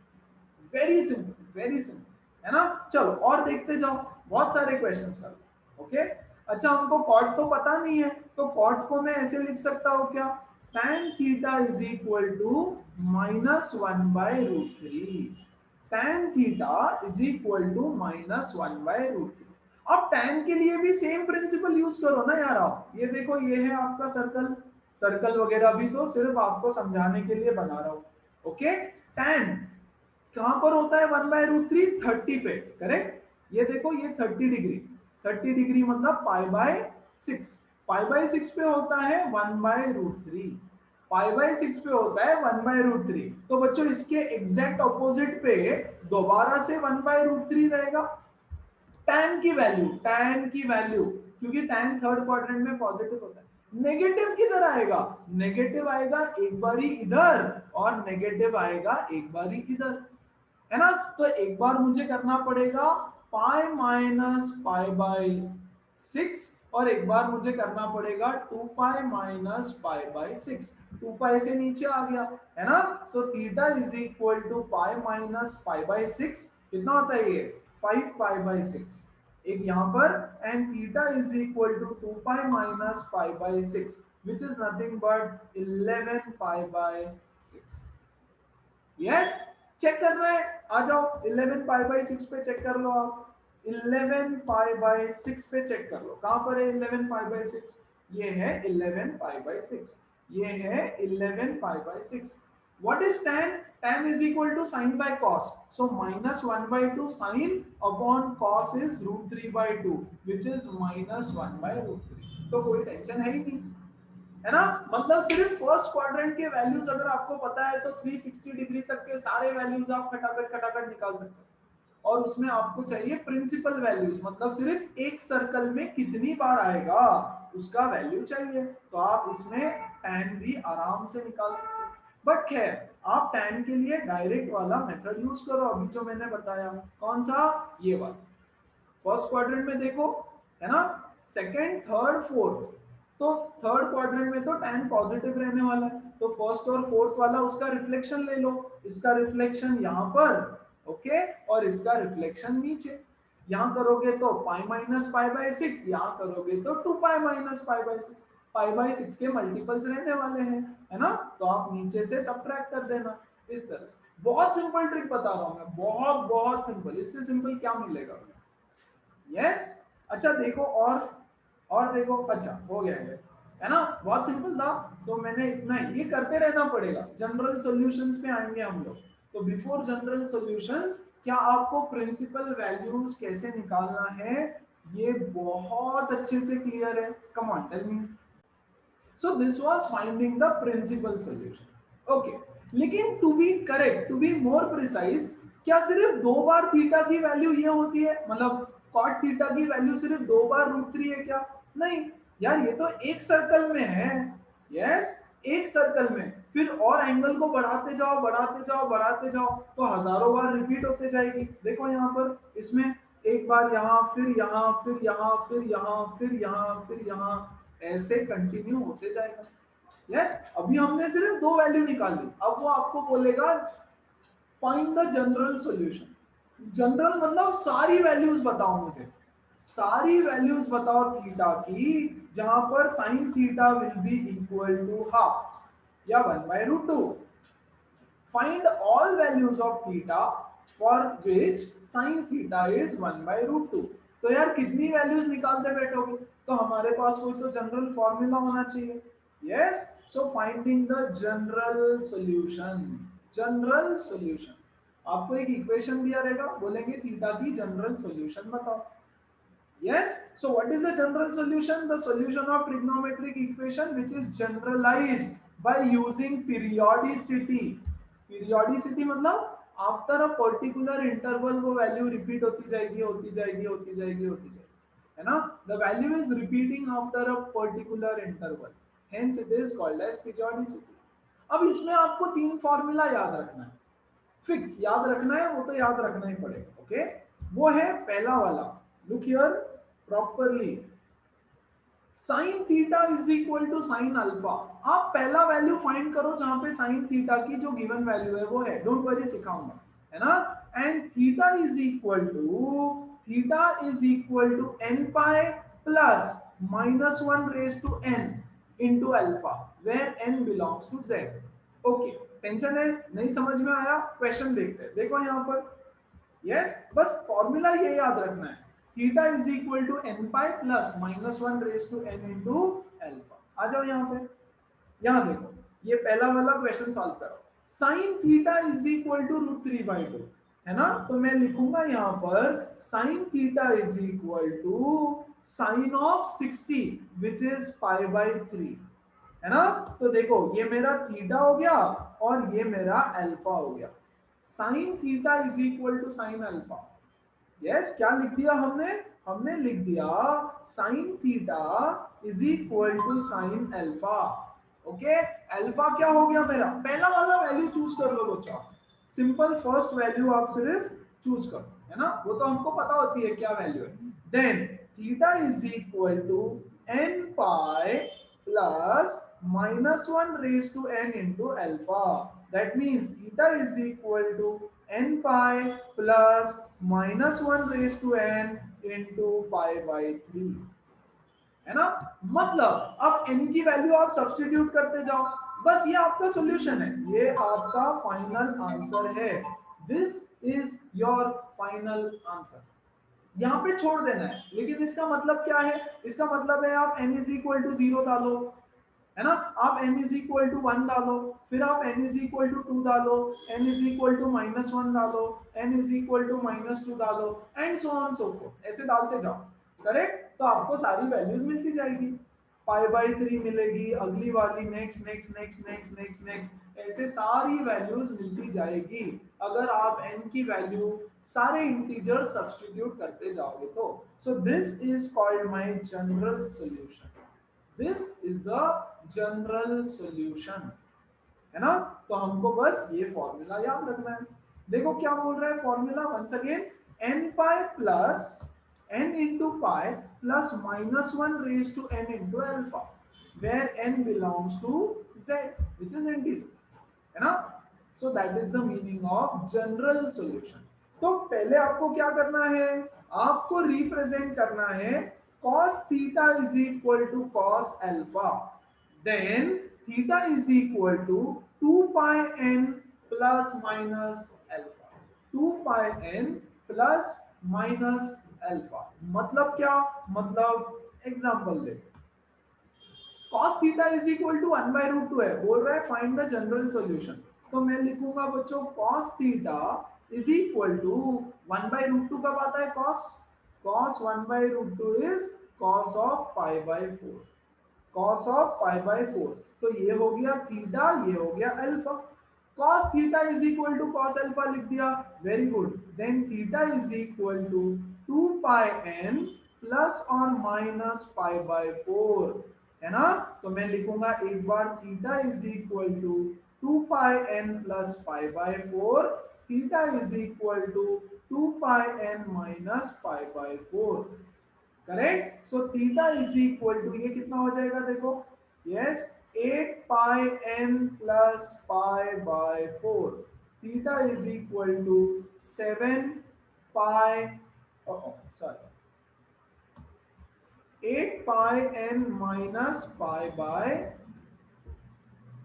Very simple, very simple, है ना। चलो और देखते जाओ, बहुत सारे क्वेश्चंस कर। ओके, अच्छा हमको कॉट तो पता नहीं है, तो कॉट को मैं ऐसे लिख सकता हूँ क्या, tan theta is equal to -1/√3। tan theta is equal to -1/√3। अब tan के लिए भी सेम प्रिंसिपल यूज करो ना यार आप, ये देखो ये है आपका सर्कल, सर्कल वगैरह भी तो सिर्फ आपको समझाने के लिए बना रहा हूँ। ओके, tan कहां पर होता है 1/√3, 30 पे। करेक्ट, ये देखो ये 30 डिग्री, 30 डिग्री मतलब पाई बाय 6, पाई बाय 6 पे होता है 1/√3, पाई बाय 6 पे होता है 1/√3। तो बच्चों इसके एग्जैक्ट ऑपोजिट पे दोबारा से 1/√3 रहेगा। tan की वैल्यू, tan की वैल्यू, क्योंकि tan थर्ड क्वाड्रेंट में पॉजिटिव होता है, नेगेटिव किधर आएगा, नेगेटिव आएगा एक बारी इधर, और नेगेटिव आएगा एक बारी इधर, है ना। तो एक बार मुझे करना पड़ेगा पाई माइनस पाई बाय 6, और एक बार मुझे करना पड़ेगा 2 पाई माइनस पाई बाय 6। 2 पाई से नीचे आ गया, है ना। So theta is equal to pi minus pi by 6, कितना होता है ये 5 पाई बाय 6, एक यहां पर, and theta is equal to 2 pi minus pi by 6 which is nothing but 11 pi by 6। Yes, check करना है, आ जाओ 11 पाई बाय 6 पे चेक कर लो आप, 11 पाई बाय 6 पे चेक कर लो, कहां पर है 11 पाई बाय 6, ये है 11 पाई बाय 6, ये है 11 pi by 6। What is tan, tan is equal to sin by cos, so -1/2 sin upon cos is √3/2 which is -1/√3। तो कोई टेंशन है ही नहीं, है ना। मतलब सिर्फ फर्स्ट क्वाड्रेंट के वैल्यूज अगर आपको पता है तो 360 डिग्री तक के सारे वैल्यूज आप खटाखट खटाखट निकाल सकते हो, और उसमें आपको चाहिए प्रिंसिपल वैल्यूज, मतलब सिर्फ एक सर्कल में कितनी बार आएगा उसका वैल्यू चाहिए, तो आप इसमें tan भी आराम से निकाल सकते हो। बट खैर आप tan के लिए डायरेक्ट वाला मेथड यूज करो, अभी जो मैंने बताया, कौन सा, ये वाला। फर्स्ट क्वाड्रेंट में देखो, है ना, सेकंड थर्ड फोर्थ, तो थर्ड क्वाड्रेंट में तो tan पॉजिटिव रहने वाला है, तो फर्स्ट और फोर्थ वाला उसका रिफ्लेक्शन ले लो, इसका रिफ्लेक्शन यहाँ पर, ओके, और इसका रिफ्लेक्शन नीचे। यहाँ करोगे तो पाई माइनस पाई बाय 6, यहाँ करोगे तो 2 pi minus pi by 6, pi by 6 के मल्टीपल्स रहने वाले हैं, है ना, तो आप नीचे से सब्ट्रैक्ट कर देना। इस तरह से। बहुत सिंपल ट्रिक बता रहा हूं मैं, बहुत बहुत सिंपल, इससे सिंपल क्या मिलेगा? यस। अच्छा देखो, और देखो, अच्छा हो गया है ना, बहुत सिंपल था। तो मैंने इतना ही, ये करते रहना पड़ेगा। जनरल सॉल्यूशंस पे आएंगे हम लोग। तो बिफोर जनरल सॉल्यूशंस, क्या आपको प्रिंसिपल वैल्यूज कैसे निकालना है ये बहुत अच्छे से क्लियर है? Come on tell me. So this was finding the principal solution. Okay, लेकिन to be correct, to be more precise, क्या सिर्फ दो बार थीटा की वैल्यू ये होती है? मतलब कॉट थीटा की वैल्यू सिर्फ दो बार √3 है क्या? नहीं यार, ये तो एक सर्कल में है। यस, एक सर्कल में, फिर और एंगल को बढ़ाते जाओ बढ़ाते जाओ बढ़ाते जाओ तो हजारों बार रिपीट होते जाएगी। देखो यहाँ पर, इसमें एक बार यहाँ, फिर यहाँ, फिर यहाँ, फिर यहाँ, फिर यहाँ, फिर यहाँ, ऐसे कंटिन्यू होते जाएगा। यस, अभी हमने सिर्फ दो वैल्यू निकाली, अब वो आपको बोलेगा find the general solution. General मतलब सारी वैल्यूज बताओ मुझे, सारी वैल्यूज बताओ थीटा की, जहां पर sine theta will be equal to half या 1/√2। Find all values of theta for which sine theta is 1/√2। तो यार कितनी वैल्यूज निकालते बैठोगे? तो हमारे पास कोई तो जनरल फॉर्मूला होना चाहिए। Yes, so finding the general solution. General solution, आपको एक इक्वेशन दिया रहेगा, बोलेंगे थीटा की जनरल सॉल्यूशन बताओ। Yes. So what is the general solution? The solution of trigonometric equation which is generalized by using periodicity. Periodicity मतलब after a particular interval वो value repeat होती जाएगी होती जाएगी होती जाएगी होती जाएगी, है ना? The value is repeating after a particular interval. Hence it is called as periodicity. अब इसमें आपको तीन फॉर्मूला याद रखना है, फिक्स याद रखना है, वो तो याद रखना ही पड़ेगा। ओके, वो है पहला वाला, look here properly, sine theta is equal to sine alpha. आप पहला वैल्यू फाइंड करो जहां पे साइन थीटा की जो गिवन वैल्यू है वो है, डोंट वरी सिखाऊंगा, है ना? And theta is equal to n pi plus -1 raise to n into alpha, where n belongs to z। Okay, tension है? नहीं समझ में आया? क्वेश्चन देखते हैं, देखो यहाँ पर। यस, बस फॉर्मूला ये याद रखना है, theta is equal to n pi plus -1 raise to n into alpha. आ जाओ यहाँ पे, यहाँ देखो, ये पहला वाला क्वेश्चन सॉल्व करो। Sine theta is equal to √3/2, है ना? तो मैं लिखूंगा यहाँ पर sine theta is equal to sine of 60 which is π/3, है ना? तो देखो ये मेरा थीटा हो गया और ये मेरा अल्फा हो गया। Sine theta is equal to sine alpha. Yes, क्या लिख दिया हमने? हमने लिख दिया sine theta is equal to sine alpha. Okay, alpha क्या हो गया मेरा? पहला वाला वैल्यू चूज कर लो बच्चा, सिंपल फर्स्ट वैल्यू आप सिर्फ चूज करो, है ना? वो तो हमको पता होती है क्या वैल्यू है। Then theta is equal to n pi plus -1 raise to n into alpha. That means theta is equal to n pi plus -1 raise to n into π/3, है ना? मतलब अब n की वैल्यू आप सब्स्टिट्यूट करते जाओ, बस ये आपका सॉल्यूशन है, ये आपका फाइनल आंसर है। This is your final answer. यहाँ पे छोड़ देना है, लेकिन इसका मतलब क्या है? इसका मतलब है आप n इज इक्वल टू 0 डालो, है ना? आप n इज इक्वल टू 1 डालो, फिर आप n इज इक्वल टू 2 डालो, n इज इक्वल टू -1 डालो, n इज इक्वल टू -2 डालो, and so on so fourth, ऐसे डालते जाओ। करेक्ट? तो आपको सारी वैल्यूज मिलती जाएगी, π/3 मिलेगी, अगली वाली, next next next next next next, ऐसे सारी वैल्यूज मिलती जाएगी अगर आप n की वैल्यू सारे इंटीजर सब्स्टिट्यूट करते जाओगे तो। So this is called my general solution. This is the general solution, है ना? तो हमको बस ये फॉर्मूला याद रखना है। देखो क्या बोल रहा है formula, once again, n pi plus n into pi plus -1 raise to n into alpha, where n belongs to z which is integers, है ना? So that is the meaning of general solution. तो पहले आपको क्या करना है? आपको represent करना है cos theta is equal to cos alpha, then theta is equal to 2 pi n plus minus alpha, 2 pi n plus minus alpha. मतलब क्या, मतलब एग्जांपल दे, cos theta is equal to 1 by root 2 है, बोल रहा है फाइंड द जनरल सॉल्यूशन। तो मैं लिखूंगा बच्चों cos theta is equal to 1 by root 2 कब आता है, cos 1 by root 2 is cos of pi by 4, cos of pi by 4। तो ये हो गया थीटा, ये हो गया alpha. cos theta is equal to cos alpha लिख दिया, very good. Then theta is equal to 2 pi n plus और माइनस पाई बाय 4, है ना। तो मैं लिखूंगा एक बार theta is equal to 2 pi n plus pi by 4, theta is equal to 2 pi n minus pi by 4, correct. So theta is equal to ये कितना हो जाएगा देखो, yes 8 pi n plus pi by 4, theta is equal to 7 pi, sorry 8 pi n minus pi by,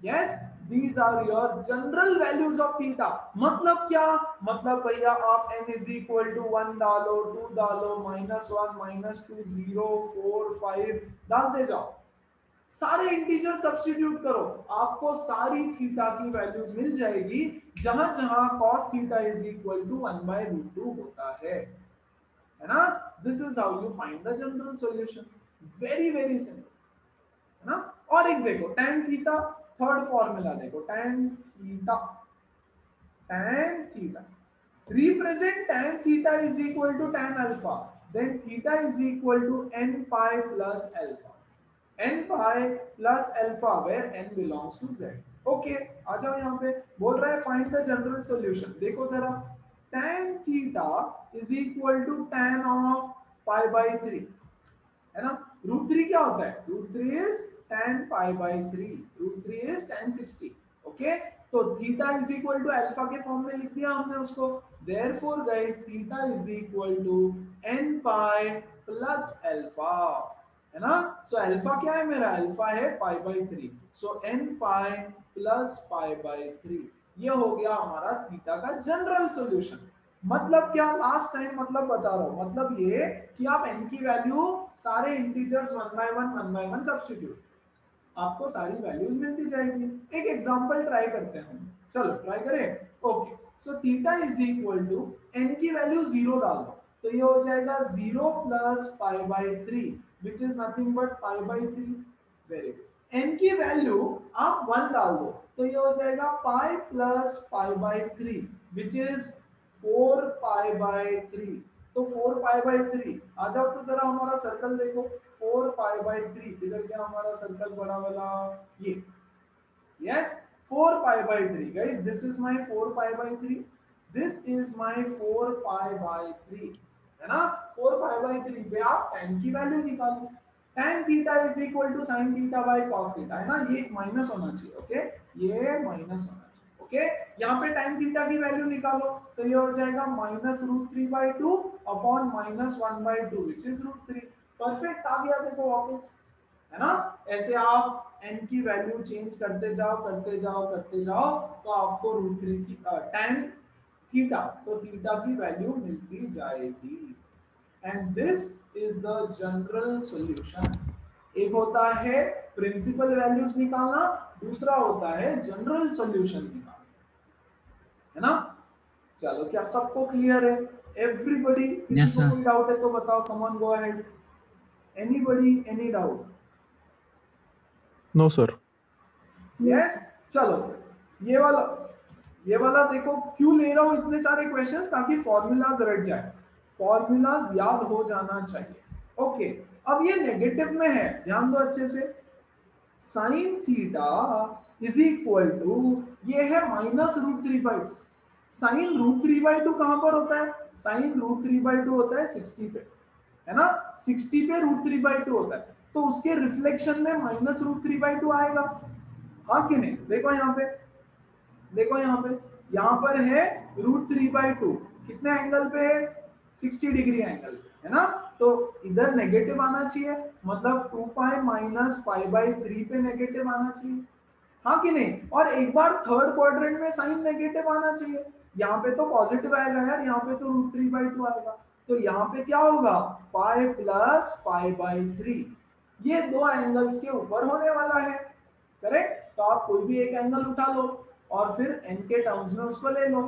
yes, these are your general values of theta। मतलब क्या, मतलब भैया आप n is equal to 1 डालो, 2 डालो, -1, -2, 0, 4, 5 डालते जाओ, सारे इंटीजर सब्स्टिट्यूट करो, आपको सारी थीटा की वैल्यूज मिल जाएगी जहां जहां cos theta is equal to 1 by root 2 होता है ना। This is how you find the general solution, very very simple, है ना। और एक देखो tan थीटा, थर्ड फॉर्मूला देखो, tan theta represent tan theta is equal to tan alpha, then theta is equal to n pi plus alpha, n pi plus alpha where n belongs to z। Okay, आ जाओ यहाँ पे, बोल रहा है find the general solution. देखो जरा, tan theta is equal to tan of pi by 3, है ना। रूट 3 क्या होता है, root 3 is tan pi by 3, root 3 is tan 60, okay. तो theta is equal to alpha के फॉर्म में लिख दिया हमने उसको, therefore guys theta is equal to n pi plus alpha, है ना। सो अल्फा क्या है मेरा, अल्फा है pi by 3, so n pi plus pi by 3, ये हो गया हमारा थीटा का जनरल सॉल्यूशन। मतलब क्या, लास्ट टाइम मतलब बता रहा हूं, मतलब ये कि आप n की वैल्यू सारे इंटीजर्स 1 बाय 1 सब्स्टिट्यूट, आपको सारी वैल्यूज मिलती जाएगी। एक एग्जांपल ट्राई करते हैं हम, चलो ट्राई करें। Okay, so theta is equal to n की वैल्यू 0 डाल दो, तो ये हो जाएगा 0 plus pi by 3 which is nothing but pi by 3, very good. n की वैल्यू आप 1 डाल दो, तो ये हो जाएगा पाई plus pi by 3 which is 4 pi by 3, तो 4 पाई बाई 3 आ जाओ, तो जरा हमारा सर्कल देखो, 4 पाई बाई 3, इधर क्या हमारा सर्कल बड़ा वाला ये, yes 4 pi by 3, guys this is my 4 pi by 3, this is my 4 pi by 3, है ना। 4 पाई बाई 3 पे आप tan की वैल्यू निकालो, tan theta is equal to sin theta by cos theta, है ना, ये माइनस होना चाहिए, ओके, ये माइनस होना चाहिए, ओके। यहाँ पे tan थीटा की वैल्यू निकालो, तो ये हो जाएगा -√3/2 अपॉन -1/2 विच इज √3, परफेक्ट आ गया देखो वापस, है ना। ऐसे आप n की वैल्यू चेंज करते जाओ करते जाओ करते जाओ, तो आपको √3 की tan थीटा, तो थीटा की वैल्यू मिलती जाएगी, and this is the general solution. एक होता है प्रिंसिपल वैल्यूज निकालना, दूसरा होता है जनरल सॉल्यूशन निकालना, है ना। चलो क्या सबको क्लियर है, एवरीबॉडी, किसी यस को सर। कोई डाउट है तो बताओ, come on go ahead, anybody any doubt, no sir. Yes. चलो ये वाला देखो, क्यों ले रहा हूं इतने सारे क्वेश्चंस, ताकि फॉर्मूलाज रट जाए, फॉर्मूलाज याद हो जाना चाहिए, ओके। अब ये नेगेटिव में है, ध्यान दो अच्छे से, sine theta is equal to, ये है -√3/2, साइन √3/2 कहां पर होता है, साइन √3/2 होता है 60 पे, है ना, 60 पे √3/2 होता है, तो उसके रिफ्लेक्शन में -√3/2 आएगा, हाँ कि नहीं। देखो यहाँ पे, देखो यहाँ पर है √3/2, कितने एंगल पे है, 60 डिग्री एंगल पे, है ना। तो इधर नेगेटिव आना चाहिए, मतलब 2 पाई माइनस पाई बाई 3 पे नेगेटिव आना चाहिए, हाँ कि नहीं? और एक बार थर्ड क्वाड्रेंट में साइन नेगेटिव आना चाहिए, यहाँ पे तो पॉजिटिव आएगा यार, यहाँ पे तो √3/2 आएगा, तो यहाँ पे क्या होगा पाई प्लस पाई/3। ये दो एंगल्स के ऊपर होने वाला है, करेक्ट? तो आप कोई भी एक एंगल उठा लो और फिर n के टर्म्स में उसको ले लो,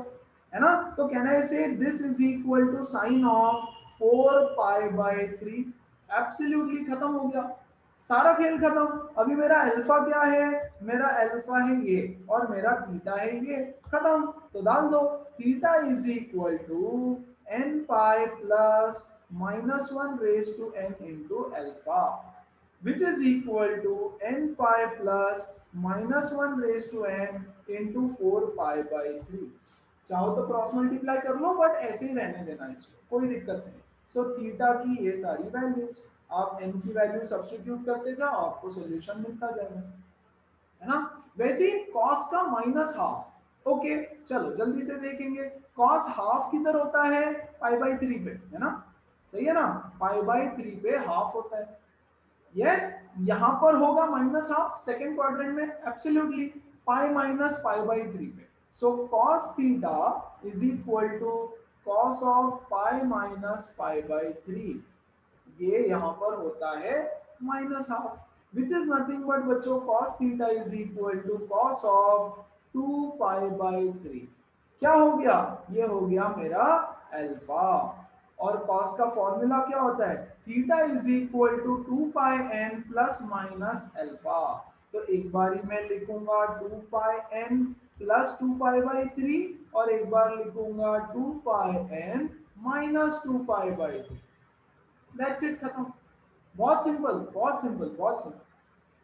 है ना? तो can I say this is equal to sine of 4π/3। Absolutely खत्म हो गया, सारा खेल खत्म। अभी मेरा अल्फा क्या है? मेरा अल्फा है ये और मेरा थीटा है ये, खत्म। तो डाल दो theta is equal to n pi plus -1 into alpha, which is equal to n pi plus -1 into 4π/3। चाहो तो क्रॉस मल्टीप्लाई कर लो, बट ऐसे ही रहने देना इसको, कोई दिक्कत नहीं। सो थीटा की ये सारी वैल्यूज, आप n की वैल्यू सब्स्टिट्यूट करते जाओ, आपको सॉल्यूशन मिलता जाएगा, है ना? वैसे ही cos का -हाफ, ओके चलो जल्दी से देखेंगे। cos हाफ किधर होता है? π/3 पे, है ना? सही है ना? π/3 पे हाफ होता है। यस यहां पर होगा -हाफ सेकंड क्वाड्रेंट में, एब्सोल्युटली पाई माइनस π/3 पे। So cos theta is equal to cos of pi minus π/3, ये यहां पर होता है -half, which is nothing but बच्चों cos theta is equal to cos of 2π/3। क्या हो गया? ये हो गया मेरा अल्फा। और cos का फॉर्मूला क्या होता है? Theta is equal to 2πn plus minus alpha. तो एक बारी मैं लिखूंगा 2πn प्लस 2π/3 और एक बार लिखूंगा 2πn माइनस 2π/3। दैट्स इट, खत्म। बहुत सिंपल, बहुत सिंपल, बहुत सिंपल।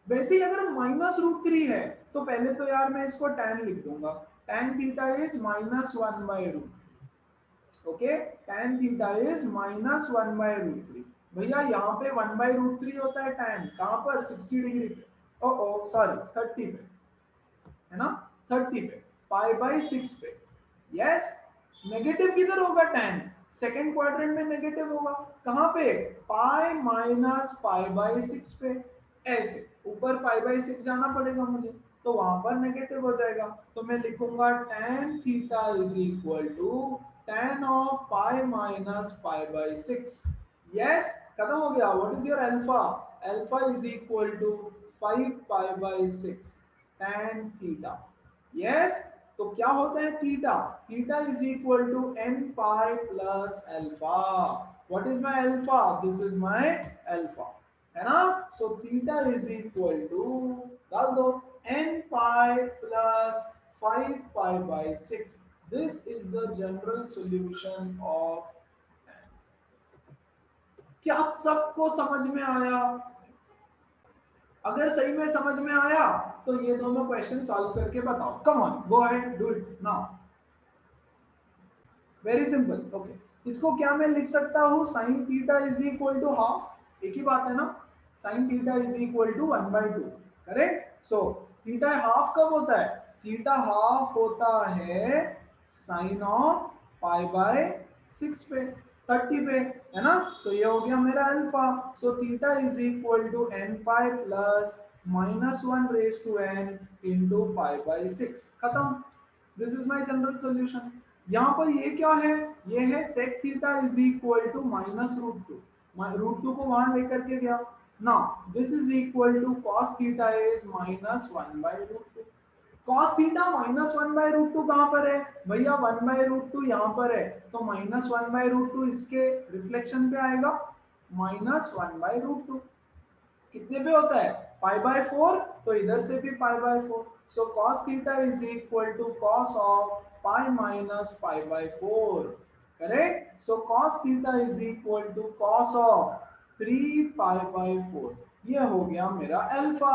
वैसे ही अगर -√3 है तो पहले तो यार मैं इसको tan लिख दूंगा, tan theta is -1/√3। Okay, tan theta is -1/√3। भैया यहाँ पे 1/√3 होता है tan, कहाँ पर? 60 डिग्री पे, ओ सॉरी 30 पे, है ना? 30 पे, π/6 पे। यस, नेगेटिव किधर होगा? tan सेकेंड क्वाड्रेंट में नेगेटिव होगा, कहाँ पे? पाई माइनस π/6 पे। ऐसे ऊपर π/6 जाना पड़ेगा मुझे, तो वहां पर नेगेटिव हो जाएगा। तो मैं लिखूंगा tan theta is equal to tan of pi minus π/6। Yes, खत्म हो गया। What is your alpha? Alpha is equal to 5π/6 tan theta. Yes, तो क्या होता है theta? Theta is equal to n pi plus alpha. What is my alpha? This is my alpha, है ना? So theta is equal to, डाल दो n pi plus 5π/6। This is the general solution of. क्या सबको समझ में आया? अगर सही में समझ में आया तो ये दोनों क्वेश्चन सॉल्व करके बताओ। Come on, go ahead, do it now. Very simple. Okay, इसको क्या मैं लिख सकता हूँ? Sine theta is equal to half, एक ही बात है ना? Sine theta is equal to 1/2, correct? So theta half कब होता है? थीटा हाफ होता है साइन ऑफ π/6 पे, 30 पे, है ना? तो ये हो गया मेरा alpha. So theta is equal to n pi plus -1 into π/6, खत्म। This is my general solution. यहाँ पर ये क्या है? ये है sec theta is equal to -√2। √2 को वहां लेकर के गया ना। This is equal to cos theta is -1/√2। cos theta -1/√2 कहां पर है? भैया 1/√2 यहाँ पर है, तो -1/√2 इसके रिफ्लेक्शन पे आएगा, -1/√2 कितने पे होता है? π/4, तो इधर से भी π/4। So cos theta is equal to cos of pi minus π/4, correct? So cos theta is equal to cos of 3π/4। ये हो गया मेरा अल्फा।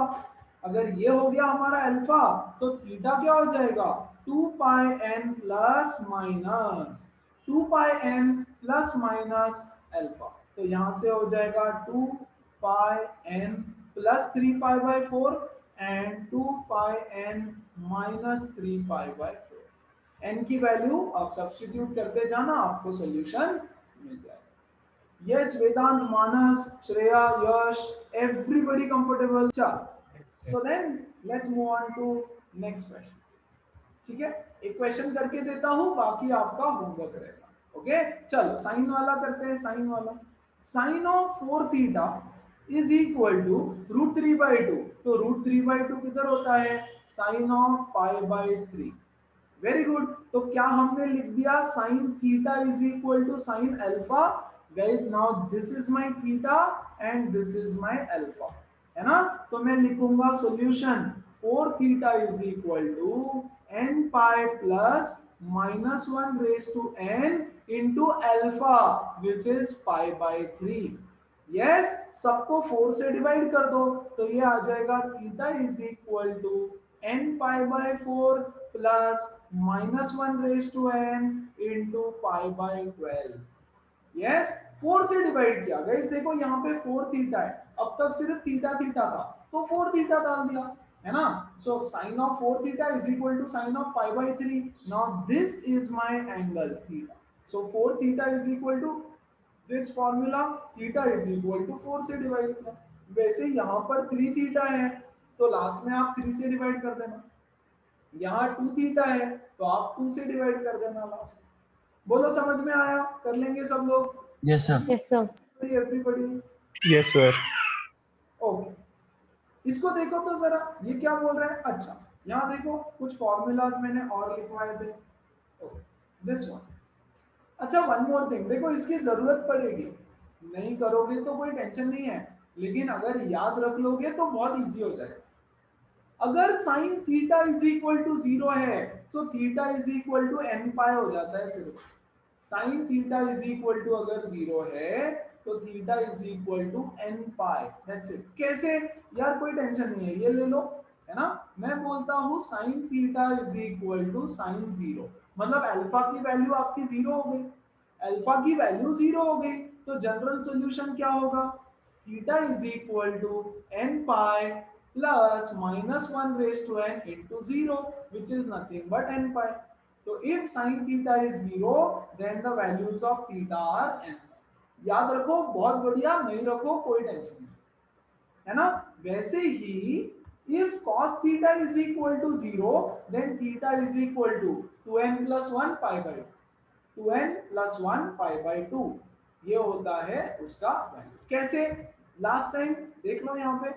अगर ये हो गया हमारा अल्फा, तो थीटा क्या हो जाएगा? 2πn plus minus 2πn plus minus alpha. तो यहां से हो जाएगा 2πn plus 3π/4 and 2πn minus 3π/4। n की वैल्यू आप सब्स्टिट्यूट करते जाना, आपको सॉल्यूशन मिल जाएगा। Yes Vedant, Manas, Shreya, Yash, everybody comfortable? चल, so then let's move on to next question. ठीक है, एक क्वेश्चन करके देता हूं, बाकी आपका होमवर्क रहेगा। ओके, चलो साइन वाला करते हैं। साइन वाला, sine of 4 theta is equal to √3/2। तो √3/2 किधर होता है? Sine of π/3। Very good. तो क्या हमने लिख दिया sine theta is equal to sine alpha? Guys now this is my theta and this is my alpha, है ना? तो मैं लिखूंगा solution 4 theta is equal to n pi plus -1 raise to n into alpha which is π/3। Yes, सबको 4 से divide कर दो तो ये आ जाएगा theta is equal to n π/4 plus -1 raise to n into π/12। Yes, 4 से डिवाइड किया। गाइस देखो यहाँ पे 4 थीटा है, अब तक सिर्फ थीटा थीटा था तो 4 थीटा डाल दिया, है ना? So sine of 4 theta is equal to sine of π/3। Now this is my angle theta. So 4 theta is equal to this formula, theta is equal to 4 से डिवाइड किया। वैसे यहाँ पर 3 थीटा है तो लास्ट में आप 3 से डिवाइड कर देना। यहाँ 2 थीटा है तो आप 2 से डिवाइड कर देना लास्ट। बोलो समझ में आया? कर लेंगे सब लोग? Yes, sir. Yes, sir. Everybody? Yes, sir. Okay, इसको देखो तो जरा, ये क्या बोल रहा है? अच्छा, यहाँ देखो कुछ फॉर्मूलाज मैंने और लिखवाए थे। This one. अच्छा, वन मोर थिंग, देखो इसकी जरूरत पड़ेगी, नहीं करोगे तो कोई टेंशन नहीं है, लेकिन अगर याद रख लोगे तो बहुत इजी हो जाएगा। अगर sine theta is equal to 0 है तो theta is equal to n pi हो जाता है सिर्फ। Sine theta is equal to अगर 0 है तो theta is equal to n pi, that's it. कैसे यार? कोई टेंशन नहीं है, ये ले लो, है ना? मैं बोलता हूँ sine theta is equal to sine 0, मतलब अल्फा की वैल्यू आपकी 0 हो गई। अल्फा की वैल्यू 0 हो गई तो जनरल सॉल्यूशन क्या होगा? Theta is equal to n pi plus -1 raised to n into 0, which is nothing but n pi. So if sin theta is 0, then the values of theta are n. याद रखो, बहुत बढ़िया, नहीं रखो कोई tension नहीं, है ना? वैसे ही if cos theta is equal to 0, then theta is equal to 2n plus 1 pi by 2, 2n plus 1 pi by 2, ये होता है उसका वैल्यू। कैसे? लास्ट टाइम देख लो यहाँ पे,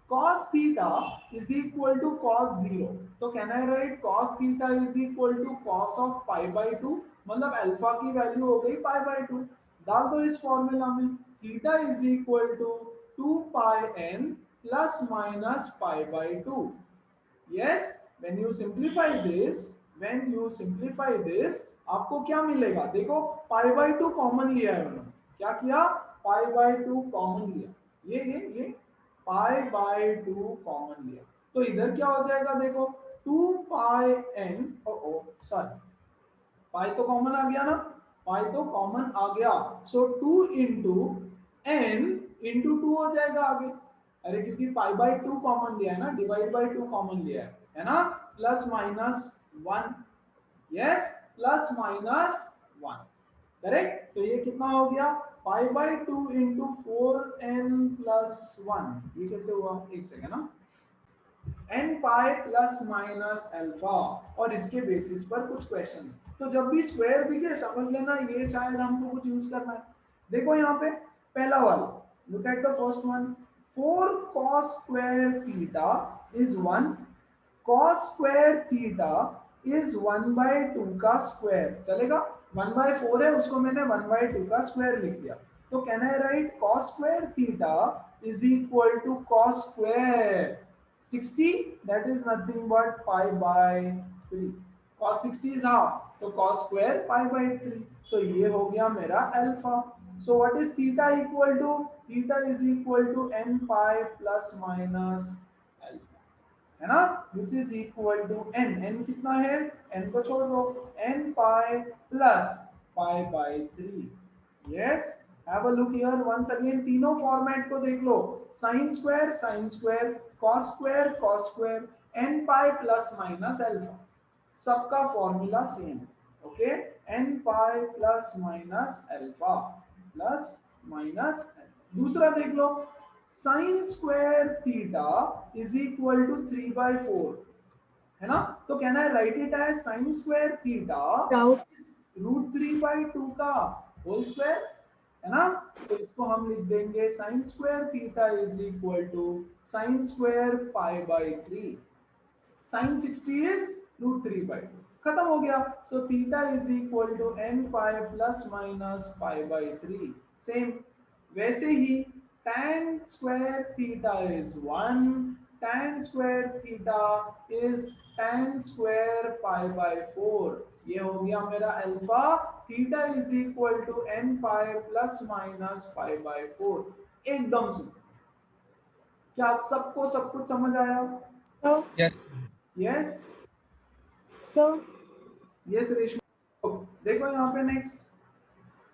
cos theta is equal to cos 0, तो can I write cos theta is equal to cos of pi by 2, मतलब अल्फा की वैल्यू हो गई pi by 2। डाल दो इस फॉर्मूला में, theta is equal to 2 pi n plus minus pi by 2। yes, when you simplify this आपको क्या मिलेगा? देखो pi by 2 कॉमन लिया है उन्होंने, क्या किया? pi by 2 कॉमन लिया, ये पाई बाय 2 कॉमन लिया, तो इधर क्या हो जाएगा? देखो 2 पाई n, सॉरी पाई तो कॉमन आ गया ना, पाई तो कॉमन आ गया, सो 2 इंटू n इंटू 2 हो जाएगा आगे। अरे क्योंकि पाई बाय 2 कॉमन लिया है ना, डिवाइड बाय 2 कॉमन लिया है ना? Plus minus 1, yes, plus minus 1, correct. तो ये कितना हो गया? पाई बाय 2 इंटू 4n प्लस 1। ये कैसे हुआ? एक सेकेंड ना, n pi plus minus alpha, और इसके बेसिस पर कुछ क्वेश्चंस। तो जब भी स्क्वायर दिखे समझ लेना ये शायद हमको कुछ यूज करना है। देखो यहाँ पे पहला वाला, look at the first one, 4 cos square theta is 1, cos square theta is 1/2 का स्क्वायर, चलेगा? 1/4 है, उसको मैंने 1/2 का स्क्वायर लिख दिया, तो can I write cos square theta is equal to cos square 60, that is nothing but pi by 3, cos 60 is half, तो cos स्क्वायर pi by 3, तो ये हो गया मेरा alpha. So what is theta equal to? Theta is equal to n pi plus minus alpha, है ना? which is equal to n कितना है? n को छोड़ दो, n pi plus pi by 3। yes, have a look here once again, तीनों format को देख लो, sin square, cos square, n pi plus minus alpha, सबका formula same, okay? n pi plus minus alpha plus minus. दूसरा देख लो, sine square theta is equal to 3/4, है ना। तो कहना है write it as sine square theta √3/2 का होल स्क्वायर, है ना। तो इसको हम लिख देंगे sine square theta is equal to sine square π/3, sine 60 is √3/2, खत्म हो गया। So theta is equal to n pi plus minus π/3। Same वैसे ही tan square theta is 1, tan square theta is tan square π/4। ये हो गया मेरा alpha. Theta is equal to n pi plus minus π/4। एकदम से क्या सबको सब कुछ समझ आया? Yes. Yes So, yes Reshma. देखो यहाँ पे next,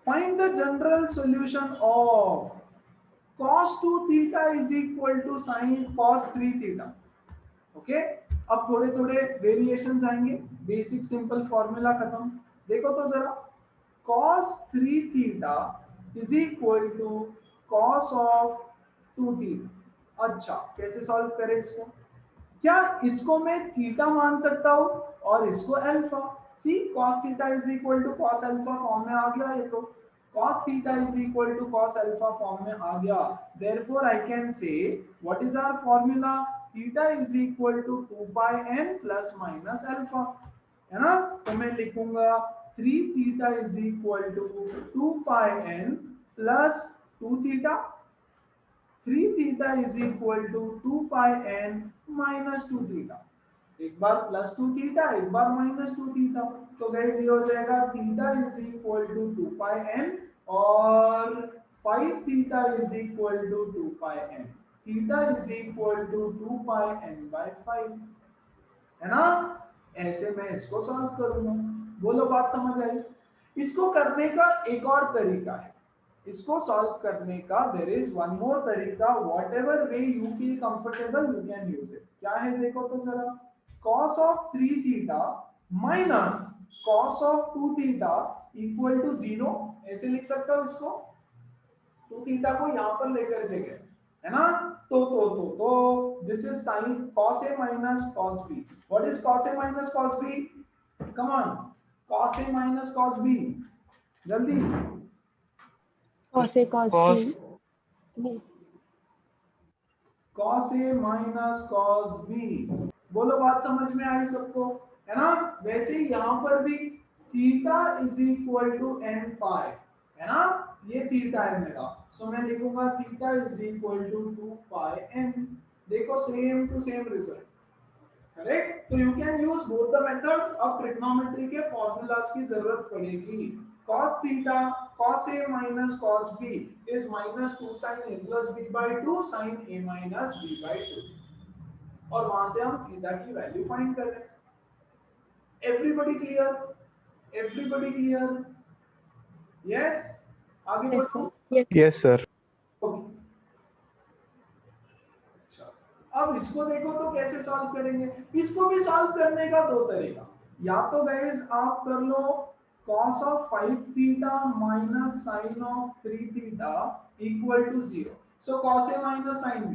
find the general solution of cos 2 theta is equal to sine cos 3 theta. Okay, अब थोड़े थोड़े वेरिएशंस आएंगे, बेसिक सिंपल फॉर्मूला खत्म। देखो तो जरा, cos 3 theta is equal to cos of 2 theta. अच्छा, कैसे सॉल्व करें इसको? क्या इसको मैं थीटा मान सकता हूं और इसको alpha? See cos theta is equal to cos alpha form में आ गया, ये तो cos theta is equal to cos alpha form में आ गया। Therefore I can say what is our formula? Theta is equal to 2 pi n plus minus alpha, है ना। तो मैं लिखूंगा 3 theta is equal to 2 pi n plus 2 theta. 3 theta is equal to 2 pi n minus 2 theta. एक बार plus 2 theta, एक बार minus 2 theta. तो गाइस ये हो जाएगा theta is equal to 2 pi n और 5 theta is equal to 2 pi n। Theta is equal to 2 pi n/5, है ना। ऐसे मैं इसको सॉल्व करूंगा। बोलो बात समझ आई? इसको करने का एक और तरीका है, इसको सॉल्व करने का देयर इज वन मोर तरीका। Whatever way you feel comfortable you can use it. क्या है देखो तो जरा, cos of 3 theta minus cos of 2 theta equal to 0। ऐसे लिख सकता हूं इसको, 2 थीटा को यहां पर लेकर के गए, है ना। तो this is sin cos a minus cos b। What is cos a minus cos b? Come on, cos a minus cos b, जल्दी। cos A, cos Cos. B. cos a minus cos b। बोलो बात समझ में आई सबको, है ना। वैसे ही यहां पर भी theta is equal to n pi, है ना। ये थीटा है मेरा, सो मैं लिखूंगा theta is equal to 2 pi n। देखो same to same result, correct. तो you can use both the methods. अब ट्रिग्नोमेट्री के फॉर्मूलाज की जरूरत पड़ेगी। cos थीटा cos a minus cos b is minus 2 sin a plus b by 2 sin a minus b by 2, और वहां से हम थीटा की वैल्यू फाइंड कर रहे हैं। Everybody clear? Everybody clear? Yes, आगे Yes, बढ़ो। sir. Yes. Yes, sir. Okay, अब इसको देखो तो कैसे सॉल्व करेंगे। इसको भी सॉल्व करने का दो तरीका, या तो गाइस आप कर लो cos of 5 theta minus sin of 3 theta equal to 0। So cos a minus sin b,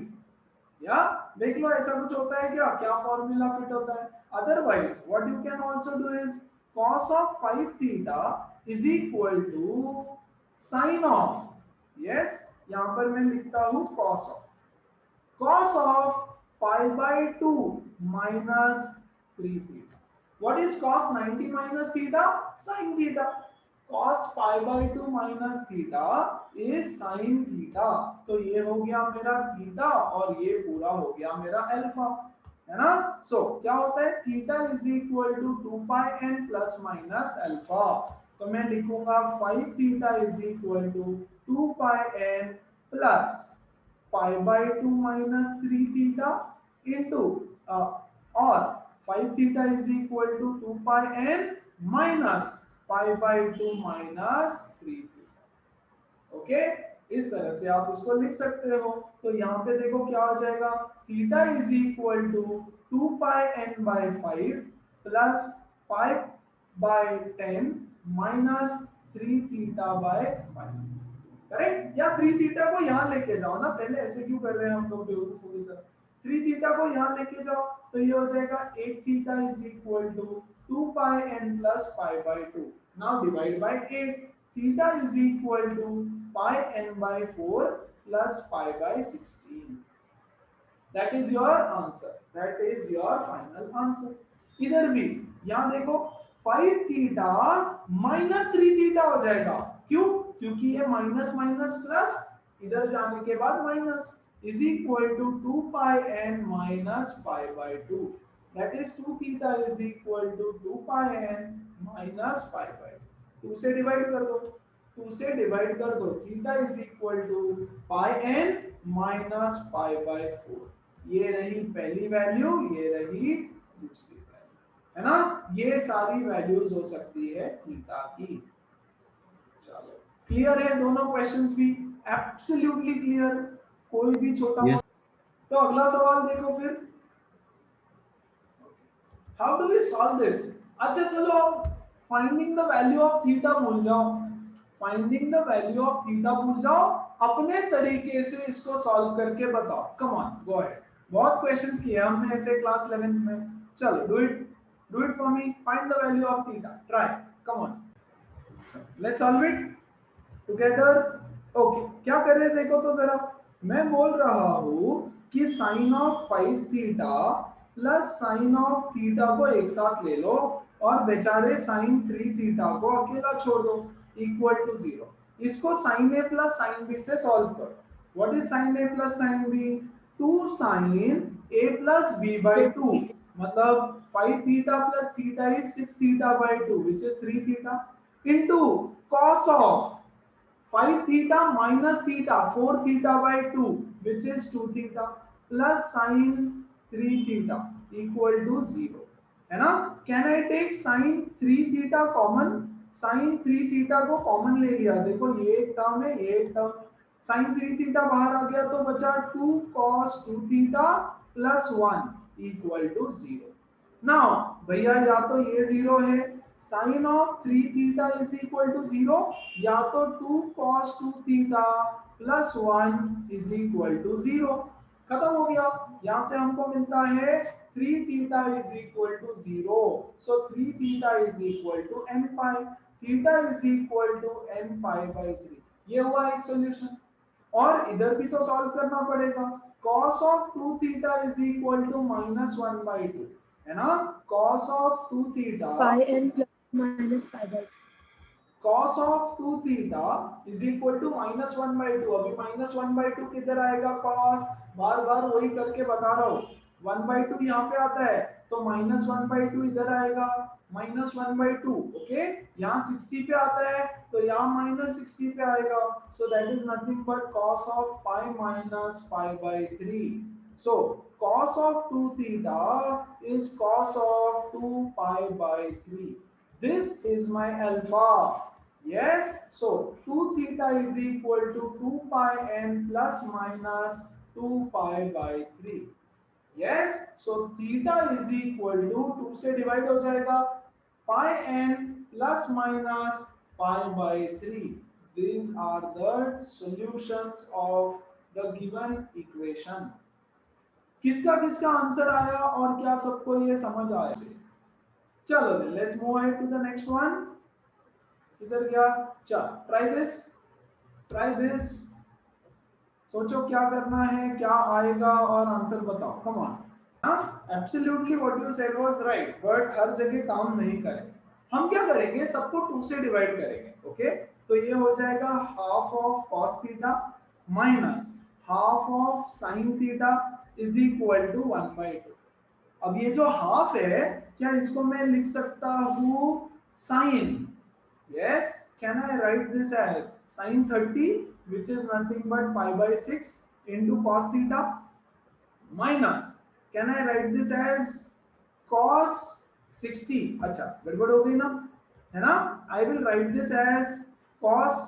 या देख लो ऐसा कुछ होता है क्या, क्या फॉर्मूला फिट होता है। Otherwise what you can also do is cos of 5 theta is equal to sin of, yes यहां पर मैं लिखता हूं cos of π/2 minus 3 theta. What is cos 90 minus theta? Sin theta. Cos π/2 minus theta is sin theta. तो ये हो गया मेरा थीटा और ये पूरा हो गया मेरा अल्फा, है ना। सो क्या होता है, theta is equal to 2 pi n plus minus alpha. तो मैं लिखूंगा 5 theta is equal to 2 pi n plus π/2 minus 3 theta into or 5 theta is equal to 2 pi n minus π/2 minus 3 theta। Okay, इस तरह से आप इसको लिख सकते हो। तो यहाँ पे देखो क्या हो जाएगा, theta is equal to 2 pi n by 5 plus 5/10 minus 3 theta by 5। Correct. या 3 थीटा को यहाँ लेके जाओ ना, पहले ऐसे क्यों कर रहे हैं हम लोग बेवकूफी की तरह। 3 थीटा को यहाँ लेके जाओ तो ये हो जाएगा 8 theta is equal to 2 pi n plus pi by 2। Now divide by 8, theta is equal to pi n by 4 plus pi by 16। That is your answer, that is your final answer. इधर भी यहां देखो 5 theta minus 3 theta हो जाएगा। क्यों? क्योंकि ये minus minus plus, इधर जाने के बाद minus, is equal to 2 pi n minus pi by 2। That is 2 theta is equal to 2 pi n minus pi by 2 से डिवाइड कर दो, 2 से डिवाइड कर दो, theta is equal to pi n minus pi by 4। ये रही पहली value, ये रही दूसरी वैल्यू, है ना। ये सारी वैल्यूज हो सकती है थीटा की। चलो क्लियर है दोनों क्वेश्चंस भी? एब्सोल्युटली क्लियर, कोई भी छोटा Yes. तो अगला सवाल देखो फिर, how do we solve this. अच्छा चलो finding the value of theta भूल जाओ, finding the value of theta भूल जाओ, अपने तरीके से इसको सॉल्व करके बताओ। कम ऑन गो अहेड, बहुत क्वेश्चंस किए हमने ऐसे क्लास 11th में। चलो do it for me, find the value of theta, try, come on, let's solve it together. Okay क्या कर रहे हैं देखो तो जरा, मैं बोल रहा हूं कि sine of 5 theta plus sine of theta को एक साथ ले लो और बेचारे साइन 3 थीटा को अकेला छोड़ दो, इक्वल टू 0। इसको साइन ए प्लस साइन बी से सॉल्व करो। What is sine A plus sine b? 2 sine A plus b by 2, मतलब 5 theta plus theta is 6 theta by 2 which is 3 theta, into cos of 5 theta minus theta 4 theta by 2 which is 2 theta plus sin 3 theta equal to 0, है ना। Can I take sin 3 theta common? sin 3 theta को common ले लिया, देखो ये एक term है, ये एक टर्म, sin 3 theta बाहर आ गया तो बचा 2 cos 2 theta plus 1 equal to 0। Now भैया या तो ये 0 है, sine of 3 theta is equal to 0, या तो 2 cos 2 theta plus 1 is equal to 0। खत्म हो गया। यहां से हमको मिलता है 3 theta is equal to 0, so 3 theta is equal to n pi, theta is equal to n pi by 3। ये हुआ एक सॉल्यूशन। और इधर भी तो सॉल्व करना पड़ेगा, cos of 2 theta is equal to -1 by 2, है ना। cos of 2 theta pi n plus minus pi by 3. cos of 2 theta is equal to -1 by 2। अभी -1 बाय 2 किधर आएगा? cos, बार बार वही करके बता रहा हूँ, 1 बाय 2 यहाँ पे आता है तो -1 बाय 2 इधर आएगा, -1 बाय 2। ओके, यहाँ 60 पे आता है तो यहाँ -60 पे आएगा, सो that is nothing but cos of pi minus pi by 3। So cos of 2 theta is cos of 2 pi by 3. This is my alpha. Yes, so 2 theta is equal to 2 pi n plus minus 2 pi by 3. Yes, so theta is equal to 2 से divide हो जाएगा, pi n plus minus pi by 3. These are the solutions of the given equation. किसका किसका answer आया और क्या सबको ये समझ आया? चलो then let's move ahead to the next one. इधर गया, चल ट्राई दिस, सोचो क्या करना है, क्या आएगा और आंसर बताओ। कम ऑन, हाँ absolutely what you said was right, but हर जगह काम नहीं करें। हम क्या करेंगे, सबको 2 से डिवाइड करेंगे। ओके, तो ये हो जाएगा half of cos theta minus half of sin theta is equal to 1/2। अब ये जो हाफ है, क्या इसको मैं लिख सकता हूँ sin? Yes, can I write this as sin 30 which is nothing but pi by 6 into cos theta minus, can I write this as cos 60? अच्छा गड़बड़ हो गई ना, है ना। I will write this as cos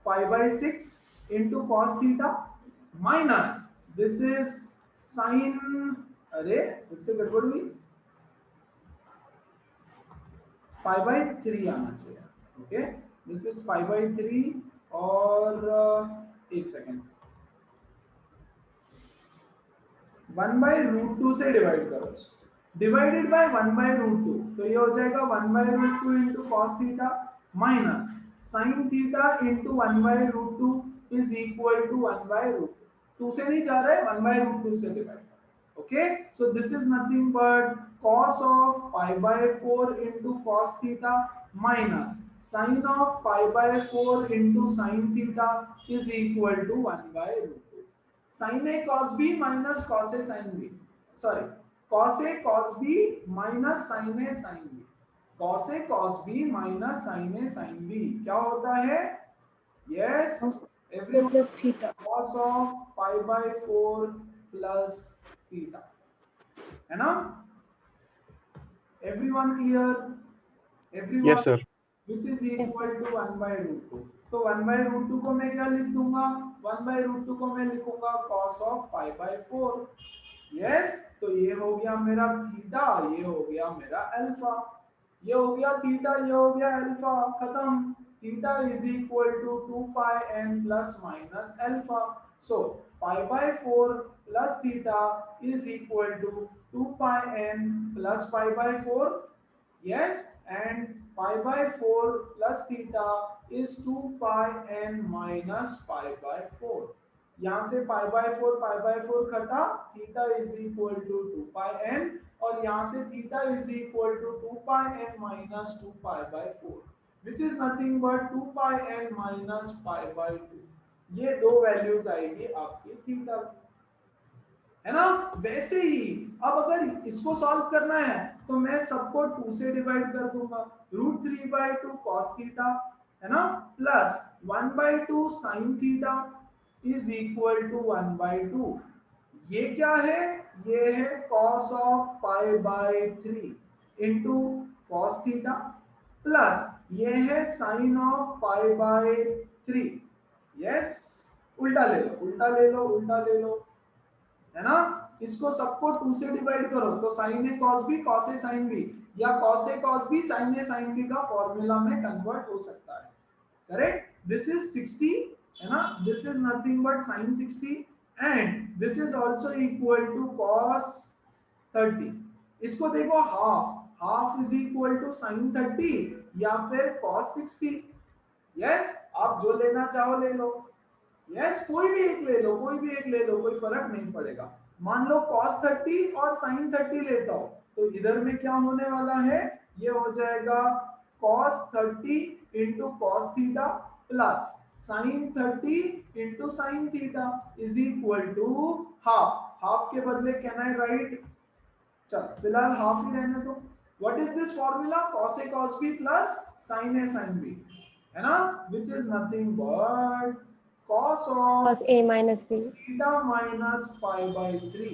pi by 6 into cos theta minus this is sin, अरे इससे गड़बड़ हुई, pi by 3 आना चाहिए। Okay, this is pi by 3 और एक सेकेंड, 1/√2 से डिवाइड करो, डिवाइडेड बाय 1/√2, तो ये हो जाएगा 1/√2 into cos theta minus sine theta into 1/√2 is equal to 1/√2, 2 से नहीं जा रहा है, 1/√2 से divide. Okay, so this is nothing but cos of pi by 4 into cos theta minus sin of pi by 4 into sin theta is equal to 1/√2. Sin A cos B minus cos A sin B. Sorry, cos A cos B minus sin A sin B. Cos A cos B minus sin A sin B क्या होता है? Yes, everyone, plus theta. cos of pi by 4 plus theta, है ना? Everyone clear? Everyone? Yes, sir. Which is equal to 1/√2. तो 1/√2 को मैं क्या लिख दूंगा? 1/√2 को मैं लिखूंगा cos of pi by 4. Yes, तो ये हो गया मेरा थीटा, ये हो गया मेरा अल्फा, ये हो गया थीटा, ये हो गया अल्फा, खत्म। Theta is equal to 2 pi n plus minus alpha. So pi by 4 plus theta is equal to 2 pi n plus pi by 4. Yes, and pi by 4 plus theta is 2 pi n minus pi by 4. यहाँ से pi by 4 घटा, theta is equal to 2 pi n, और यहाँ से theta is equal to 2 pi n minus 2 pi by 4, which is nothing but 2 pi n minus pi by 2. ये दो values आएगी आपकी थीटा, है ना? वैसे ही अब अगर इसको सॉल्व करना है तो मैं सबको 2 से डिवाइड कर दूंगा, √3/2 cos थीटा, है ना, plus 1/2 sin theta is equal to 1/2। ये क्या है? ये है cos of pi by 3 into cos theta, plus ये है sin of pi by 3। Yes, उल्टा ले लो, उल्टा ले लो, उल्टा ले लो, है ना? इसको सबको 2 से डिवाइड करो तो sin a cos b cos a sin b, या cos a cos b sin a sin b का फॉर्मूला में कन्वर्ट हो सकता है, करेक्ट? दिस इज 60, है ना? This is nothing but sin 60 and this is also equal to cos 30। इसको देखो, half is equal to sin 30 या फिर cos 60। यस, आप जो लेना चाहो ले लो। यस, कोई भी एक ले लो, कोई भी एक ले लो, कोई फर्क नहीं पड़ेगा। मान लो cos 30 और sin 30 लेता हो तो इधर में क्या होने वाला है? ये हो जाएगा cos 30 into cos theta plus sin 30 into sin theta is equal to half के बदले कैन आई राइट, चल फिलहाल हाफ ही रहने दो। What is this formula? cos a cos b plus sin a sin b, है ना, which is nothing but cos of a minus b theta minus pi by 3.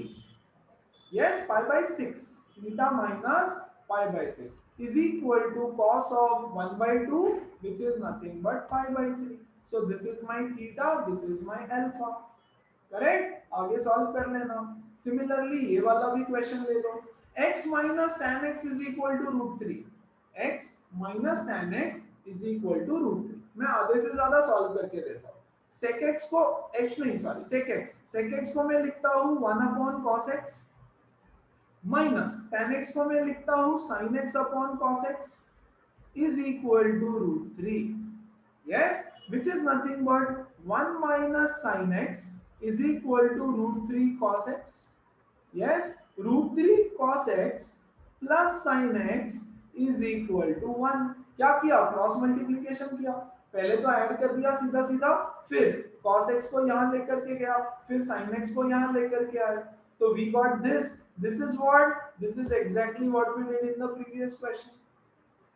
Yes, pi by 6, theta minus pi by 6 is equal to cos of 1/2, which is nothing but pi by 3. So this is my theta, this is my alpha, correct? आगे solve कर लेना। Similarly ये वाला भी question ले लो, x minus tan x is equal to √3, x minus tan x is equal to √3। मैं आधे से ज्यादा सॉल्व करके देता हूँ। sec x को x नहीं, सॉरी, sec x को मैं लिखता हूँ 1/cos x minus tan x को मैं लिखता हूँ sin x/cos x is equal to √3। yes, which is nothing but 1 minus sin x is equal to √3 cos x। yes, √3 cos x plus sin x is equal to 1। क्या किया? Cross multiplication किया, पहले तो add कर दिया सीधा सीधा, फिर cos x को यहाँ लेकर के गया, फिर sin x को यहाँ लेकर के आए, तो we got this। This is what? This is exactly what we did in the previous question,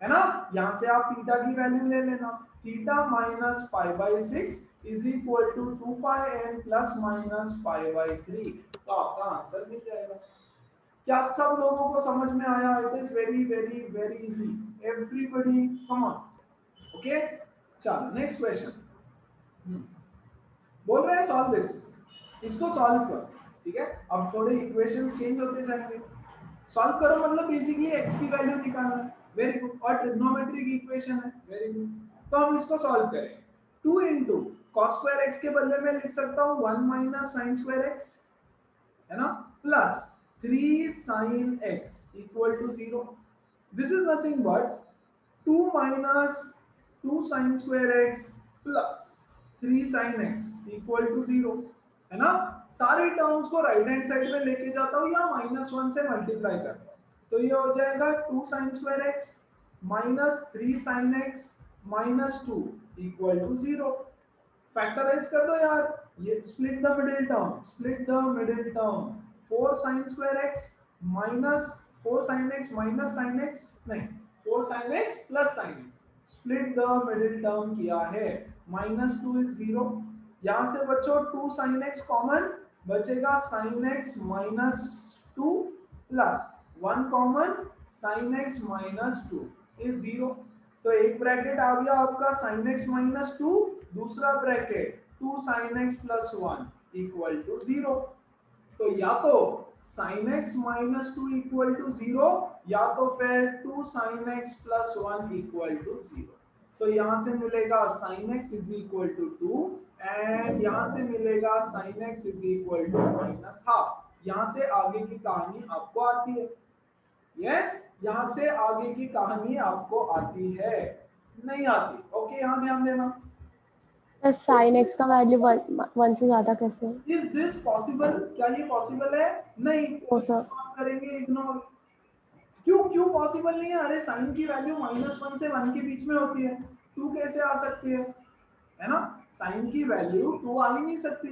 है ना? यहाँ से आप थीटा की वैल्यू ले लेना, theta minus pi by 6 is equal to 2 pi n plus minus pi by 3, तो आपका आंसर मिल जाएगा। क्या सब लोगों को समझ में आया? It is very very very easy, everybody come on. Okay, चलो नेक्स्ट क्वेश्चन। बोल रहे हैं सॉल्व दिस, इसको सॉल्व करो, ठीक है? अब थोड़े इक्वेशंस चेंज होते जाएंगे, सॉल्व करो मतलब बेसिकली x की वैल्यू निकालना है। वेरी गुड, और ट्रिग्नोमेट्रिक इक्वेशन है, वेरी गुड। तो हम इसको सॉल्व करें, 2 इंटू कॉस स्क्वायर एक्स के बदले में लिख सकता हूँ 1 माइनस साइन स्क्वायर एक्स, है ना, plus 3 sine x equal to 0। This is nothing but 2 minus 2 sine square x plus 3 sine x equal to 0, है ना। सारे टर्म्स को राइट हैंड साइड में लेके जाता हूँ या -1 से मल्टीप्लाई करता हूँ, तो ये हो जाएगा 2 sine square x minus 3 sine x minus 2 equal to 0। Factorise कर दो यार, ये split the middle term, split the middle term, 4 sin square x minus 4 sin x minus sin x, नहीं 4 sin x plus sin x, split the middle term किया है, -2 is 0। यहां से बच्चों 2 sin x कॉमन बचेगा, sin x minus 2 plus 1 common, sin x minus 2 is 0। तो एक bracket आ गया आपका sin x माइनस 2, दूसरा bracket 2 sin x plus 1 equal to 0। तो या तो sin x minus 2 equal to 0 या तो फिर 2 sin x plus 1 equal to 0। तो यहां से मिलेगा sin x is equal to 2 and यहां से मिलेगा sin x is equal to minus half. यहां से आगे की कहानी आपको आती है, यस यहां से आगे की कहानी आपको आती है, नहीं आती, ओके यहां ध्यान देना। सर साइन एक्स का वैल्यू 1 से ज्यादा कैसे है? इज दिस पॉसिबल, क्या ये पॉसिबल है? नहीं, नो सर। आप करेंगे इग्नोर। क्यों क्यों पॉसिबल नहीं है? अरे साइन की वैल्यू -1 से 1 के बीच में होती है, 2 कैसे आ सकती है ना। साइन की वैल्यू 2 आ ही नहीं सकती,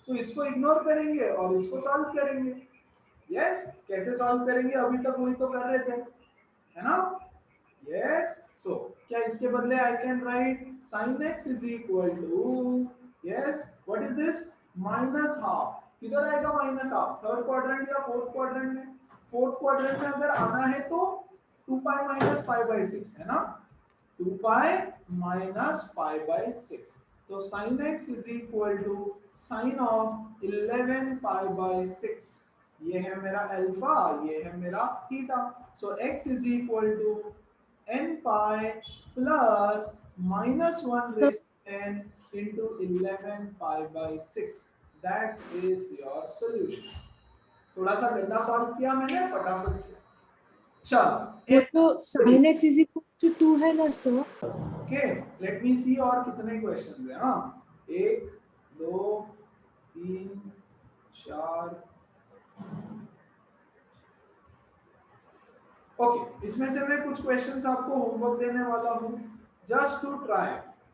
तो इसको इग्नोर करेंगे और इसको सॉल्व करेंगे। यस कैसे सॉल्व करेंगे, अभी तक वही तो कर रहे थे, है ना। यस सो क्या इसके बदले I can write sin x is equal to, yes what is this, minus half. किधर आएगा माइनस हाफ, थर्ड क्वाड्रेंट या फोर्थ क्वाड्रेंट में? फोर्थ क्वाड्रेंट में अगर आना है तो 2 पाई माइनस पाई बाई 6, है ना, 2 पाई माइनस पाई बाई 6। तो sin x is equal to sine of 11 pi by 6, ये है मेरा अल्फा, ये है मेरा theta. So x is equal to n pi plus -1 raised to n into 11 pi by 6, that is your solution। थोड़ा सा गंदा सॉल्व किया मैंने, फटाफट किया। वो चलो तो sin x is equal to 2 है ना sir? Okay, let me see और कितने क्वेश्चन है। हाँ 1 2 3 4, ओके इसमें से मैं कुछ क्वेश्चंस आपको होमवर्क देने वाला हूँ, जस्ट टू ट्राई,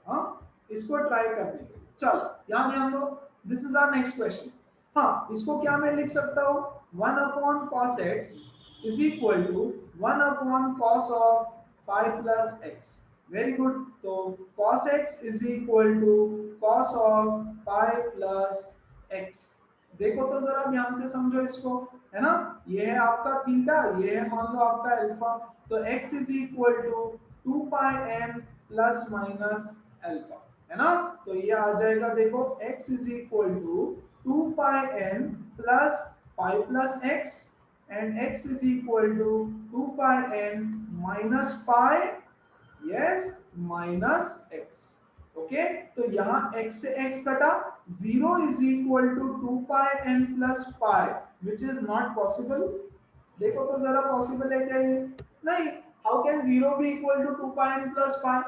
हाँ इसको ट्राई करने के लिए। चलो यहाँ ध्यान दो, this is our next question. हाँ इसको क्या मैं लिख सकता हूँ, 1 upon cos x is equal to 1 upon cos of pi plus x। Very good, तो cos x is equal to cos of pi plus x। देखो तो जरा ध्यान से समझो इसको, है ना, ये है आपका थीटा, ये है मान लो आपका अल्फा, तो x is equal to 2 pi n plus minus alpha, है ना। तो ये आ जाएगा, देखो x is equal to 2 pi n plus pi plus x and x is equal to 2 pi n minus pi, yes minus x। Okay तो यहाँ x से x कटा, 0 is equal to 2 pi n plus pi, which is not possible. देखो तो जरा possible है क्या ये? नहीं, how can 0 be equal to 2 pi n plus pi?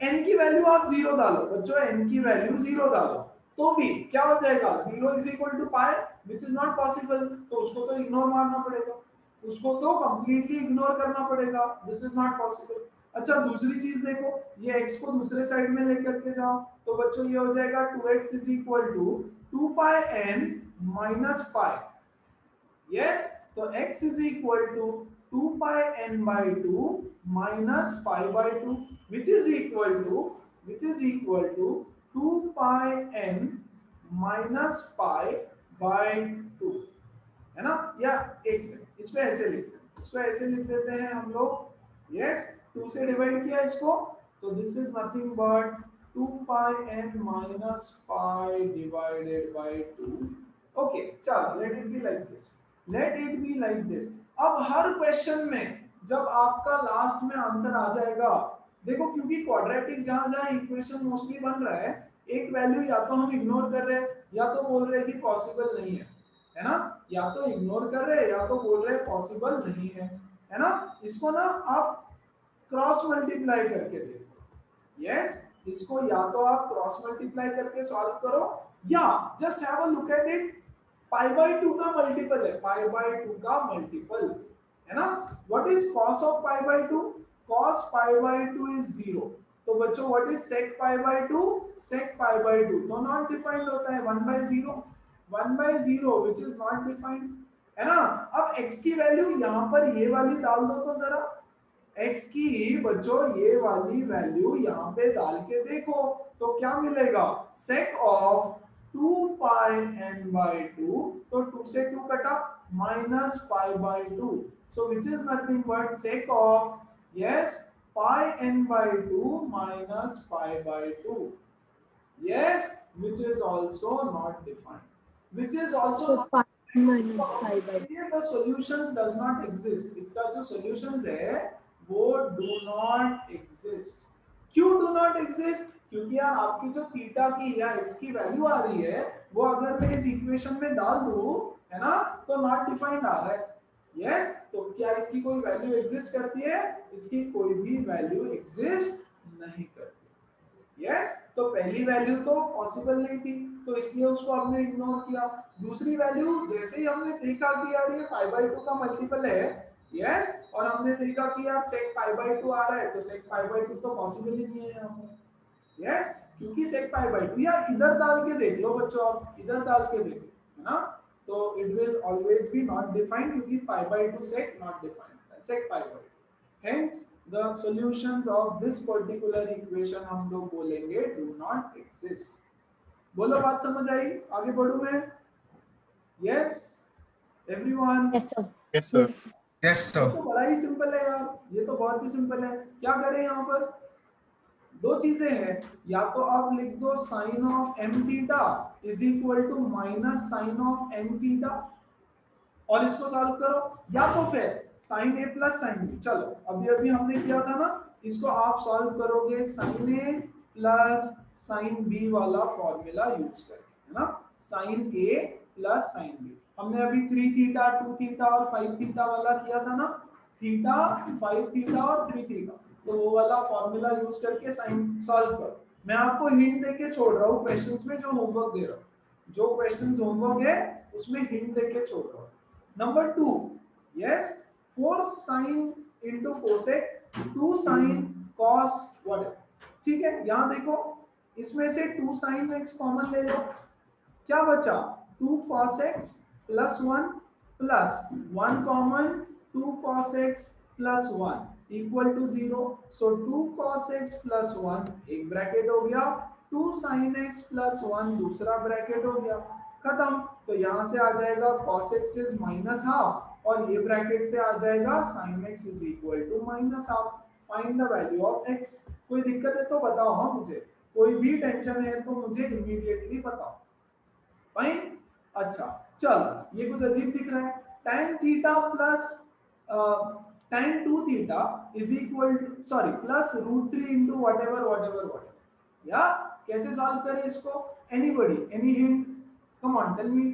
n की वैल्यू आप 0 डालो बच्चों, n की वैल्यू 0 डालो तो भी क्या हो जाएगा, 0 is equal to pi, which is not possible, तो उसको तो इग्नोर मारना पड़ेगा, उसको तो कंप्लीटली इग्नोर करना पड़ेगा, दिस इज नॉट पॉसिबल। अच्छा दूसरी चीज देखो, ये x को दूसरे साइड में लेकर के जाओ, तो बच्चों ये हो जाएगा 2x is equal to 2 pi n minus pi, yes तो x is equal to 2 pi n by 2 minus pi by 2, which is equal to 2 pi n minus pi by 2, है ना। या एक सेकंड, इसको ऐसे लिखते हैं, इसको ऐसे लिख देते हैं हम लोग, यस 2 से डिवाइड किया इसको, तो this is nothing but 2 pi n minus pi divided by 2। Okay चलो let it be like this, let it be like this. अब हर क्वेश्चन में जब आपका लास्ट में आंसर आ जाएगा देखो क्योंकि क्वाड्रेटिक जहां जहां इक्वेशन मोस्टली बन रहा है, एक वैल्यू या तो हम इग्नोर कर रहे हैं या तो बोल रहे हैं कि पॉसिबल नहीं है ना? या तो इग्नोर कर रहे हैं या तो बोल रहे हैं पॉसिबल नहीं है ना? इसको ना आप क्रॉस मल्टीप्लाई करके देखो। यस, इसको या तो आप क्रॉस मल्टीप्लाई करके सॉल्व करो या just have a look at it. Pi by 2 का मल्टीपल है, पाई बाय 2 का मल्टीपल है ना? What is cos of pi by 2? cos pi by 2 is 0। तो बच्चों what is sec pi by 2? sec pi by 2 तो नॉट डिफाइंड होता है 1 by 0, 1 by 0 which is not defined, है ना? अब x की वैल्यू यहां पर ये वाली डाल दो तो जरा, x की बच्चों ये वाली वैल्यू यहाँ पे डाल के देखो तो क्या मिलेगा? sec of 2 pi n by 2, तो 2 से 2 कटा, minus pi by 2, so which is nothing but sec of, yes, pi n by 2 minus pi by 2, yes, which is also not defined, which is also So not pi minus pi by ये the solutions does not exist, इसका जो solutions है वो do not exist। क्यों do not exist? क्योंकि यार आपकी जो थीटा की या x की वैल्यू आ रही है वो अगर मैं इस इक्वेशन में डाल दूं, है ना, तो नॉट डिफाइंड आ रहा है। यस, तो क्या इसकी कोई वैल्यू एग्जिस्ट करती है? इसकी कोई भी वैल्यू एग्जिस्ट नहीं करती। यस, तो पहली वैल्यू तो पॉसिबल नहीं थी तो इसलिए उसको हमने इग्नोर किया। दूसरी वैल्यू जैसे ही हमने देखा कि यार ये पाई बाय 2 का मल्टीपल है, यस, और हमने देखा कि यार sec पाई बाय 2 आ रहा है तो sec पाई बाय 2 तो पॉसिबल ही नहीं है यहाँ पर। यस, क्योंकि sec पाई बाय 2 या इधर डाल के देख लो बच्चों, आप इधर डाल के देखो, है ना? तो it will always be not defined क्योंकि pi by 2 sec not defined, sec pi by 2, hence the solutions of this particular equation हम लोग बोलेंगे do not exist। बोलो बात समझ आई? आगे बढ़ूं मैं? yes everyone? Yes, sir. Yes, sir. yes. Yes, ये sir. तो बड़ा ही सिंपल है यार, ये तो बहुत ही सिंपल है। क्या करें यहाँ पर? दो चीजें हैं, या तो आप लिख दो sine of m theta is equal to minus sine of n theta और इसको सॉल्व करो, या तो फिर साइन ए प्लस साइन बी। चलो अभी अभी हमने किया था ना, इसको आप सॉल्व करोगे साइन ए प्लस साइन बी वाला फॉर्मूला यूज करके, है ना? साइन ए प्लस साइन बी हमने अभी 3 थीटा 2 थीटा और 5 थीटा वाला किया था ना, थीटा 5 थीटा और 3 थीटा, तो वो वाला फॉर्मूला यूज करके साइन सॉल्व करो। मैं आपको हिंट देके छोड़ रहा हूँ क्वेश्चंस में, जो होमवर्क दे रहा हूँ, जो क्वेश्चंस होमवर्क है उसमें हिंट देके छोड़ रहा हूँ। Number 2, yes, 4 sin into cosec 2 sin cos whatever, ठीक है? यहां देखो इसमें से 2 sin x कॉमन ले लो, क्या बचा? 2 cos x plus 1 plus 1 common 2 cos x plus 1 equal to 0, so 2 cos x plus 1 एक ब्रैकेट हो गया, 2 sin x plus 1 दूसरा ब्रैकेट हो गया, खत्म। तो यहां से आ जाएगा cos x is minus half और ये ब्रैकेट से आ जाएगा sin x is equal to minus half. Find the value of x। कोई दिक्कत है तो बताओ, हाँ मुझे कोई भी टेंशन है तो मुझे इमीडिएटली बताओ। फाइन, अच्छा चल, ये कुछ अजीब दिख रहा है। tan theta plus tan 2 theta is equal to sorry plus √3 into whatever, या कैसे सॉल्व करें इसको? Anybody, any hint? Come on tell me.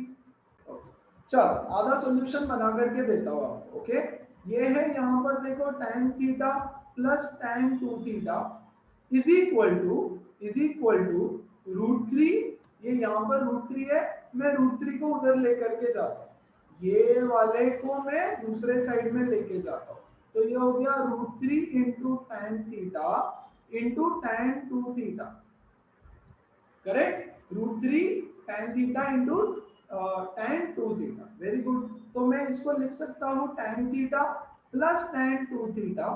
चलो आधा सॉल्यूशन बना करके देता हूं आपको। ओके, ये है यहाँ पर देखो tan theta plus tan 2 theta is equal to √3, ये यहाँ पर √3 है, मैं √3 को उधर लेकर के जाता हूँ, ये वाले को मैं दूसरे साइड में लेके जाता हूँ, तो ये हो गया √3 into tan theta into tan 2 theta, correct? √3 tan theta into tan 2 theta, very good. तो मैं इसको लिख सकता हूँ tan theta plus tan 2 theta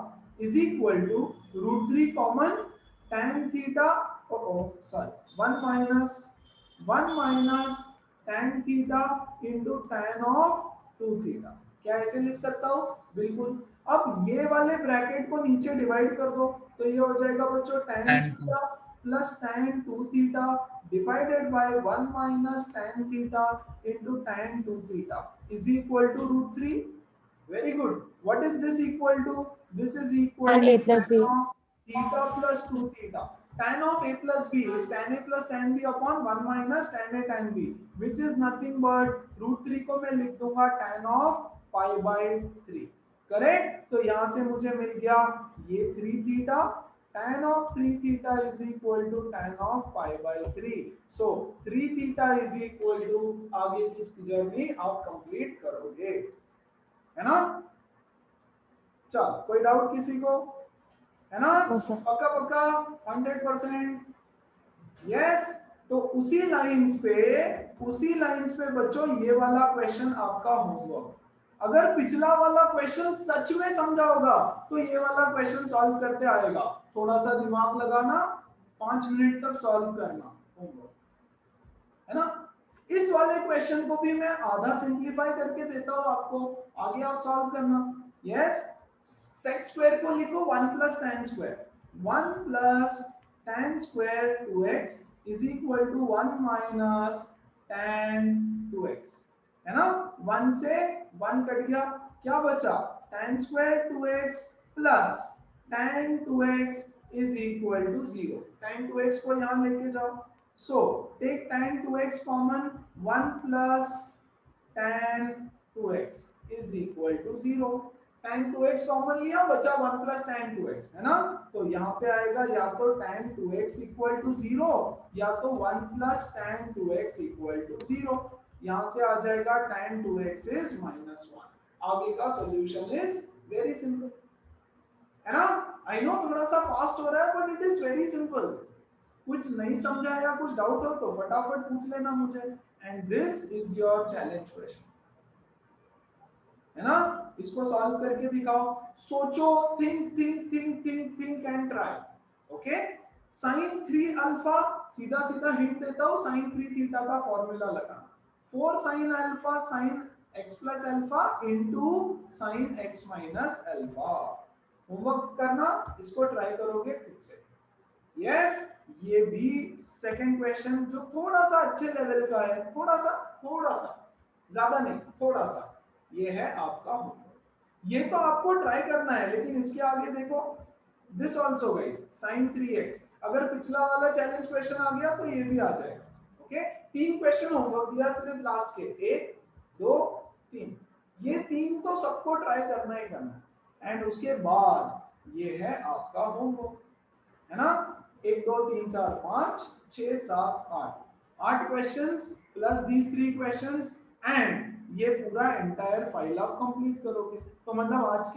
is equal to √3 common tan theta, sorry 1 minus tan theta into tan of 2 theta. क्या ऐसे लिख सकता हूँ? बिल्कुल। अब ये वाले ब्रैकेट को नीचे डिवाइड कर दो तो ये हो जाएगा बच्चों tan theta plus tan 2 theta divided by 1 minus tan theta into tan 2 theta is equal to √3. Very good. What is this equal to? This is equal Tan A plus B. tan of theta plus 2 theta. Tan of a plus b is tan a plus tan b upon 1 minus tan a tan b, which is nothing but √3 को मैं लिख दूंगा tan of pi by 3. Correct? तो यहां से मुझे मिल गया ये 3 theta. Tan of 3 theta is equal to tan of pi by 3. So 3 theta is equal to, आगे की जर्नी आप कंप्लीट करोगे, है ना? चल, कोई डाउट किसी को, है ना? No, sir. पक्का पक्का 100%. यस. तो उसी लाइंस पे बच्चों ये वाला क्वेश्चन आपका होमवर्क. अगर पिछला वाला क्वेश्चन सच में समझा होगा तो ये वाला क्वेश्चन सॉल्व करते आएगा. थोड़ा सा दिमाग लगाना, 5 मिनट तक सॉल्व करना होमवर्क, है ना? इस वाले क्वेश्चन को भी मैं आधा सिंप्लीफाई करके देता हूं आपको, आगे आप सॉल्व करना. यस. sec स्क्वायर को लिखो 1 plus tan square. 1 plus tan square 2x is equal to 1 minus tan 2x, है ना? 1 से 1 कट गया, क्या बचा? tan square 2x plus tan 2x is equal to 0. tan 2x को यहाँ लेके जाओ. So take tan 2x common. 1 plus tan 2x is equal to 0. tan 2x common लिया, बचा 1 plus tan 2x, है ना? तो यहाँ पे आएगा या तो tan 2x equal to 0 या तो 1 plus tan 2x equal to 0. यहाँ से आ जाएगा tan 2x is -1. आगे का सॉल्यूशन इज वेरी सिंपल, है ना? आई नो थोड़ा सा फास्ट हो रहा है but it is very simple. कुछ नहीं समझा या कुछ डाउट हो तो फटाफट पूछ लेना मुझे. And this is your challenge question, है ना? इसको सॉल्व करके दिखाओ. सोचो, think and try. Okay. sin 3 alpha, सीधा सीधा हिंट देता हूं, sin 3 थीटा का फॉर्मूला लगाना. 4 sin alpha sin x plus alpha into sin x minus alpha. Homework करना, इसको ट्राई करोगे खुद से. यस. ये भी सेकंड क्वेश्चन जो थोड़ा सा अच्छे लेवल का है, थोड़ा सा, ज्यादा नहीं, थोड़ा सा. ये है आपका होमवर्क. ये तो आपको ट्राई करना है, लेकिन इसके आगे देखो, this also guys sin 3x. अगर पिछला वाला चैलेंज क्वेश्चन आ गया तो ये भी आ जाएगा. ओके. 3 क्वेश्चन होमवर्क दिया सिर्फ लास्ट के, 1 2 3. ये 3 तो सबको ट्राई करना ही करना. एंड उसके बाद ये है आपका होमवर्क, है ना? 1 2 3 4 5 6 7 8 questions plus these 3 questions, and ये पूरा एंटायर फाइल आप कंप्लीट करोगे. तो मतलब आज के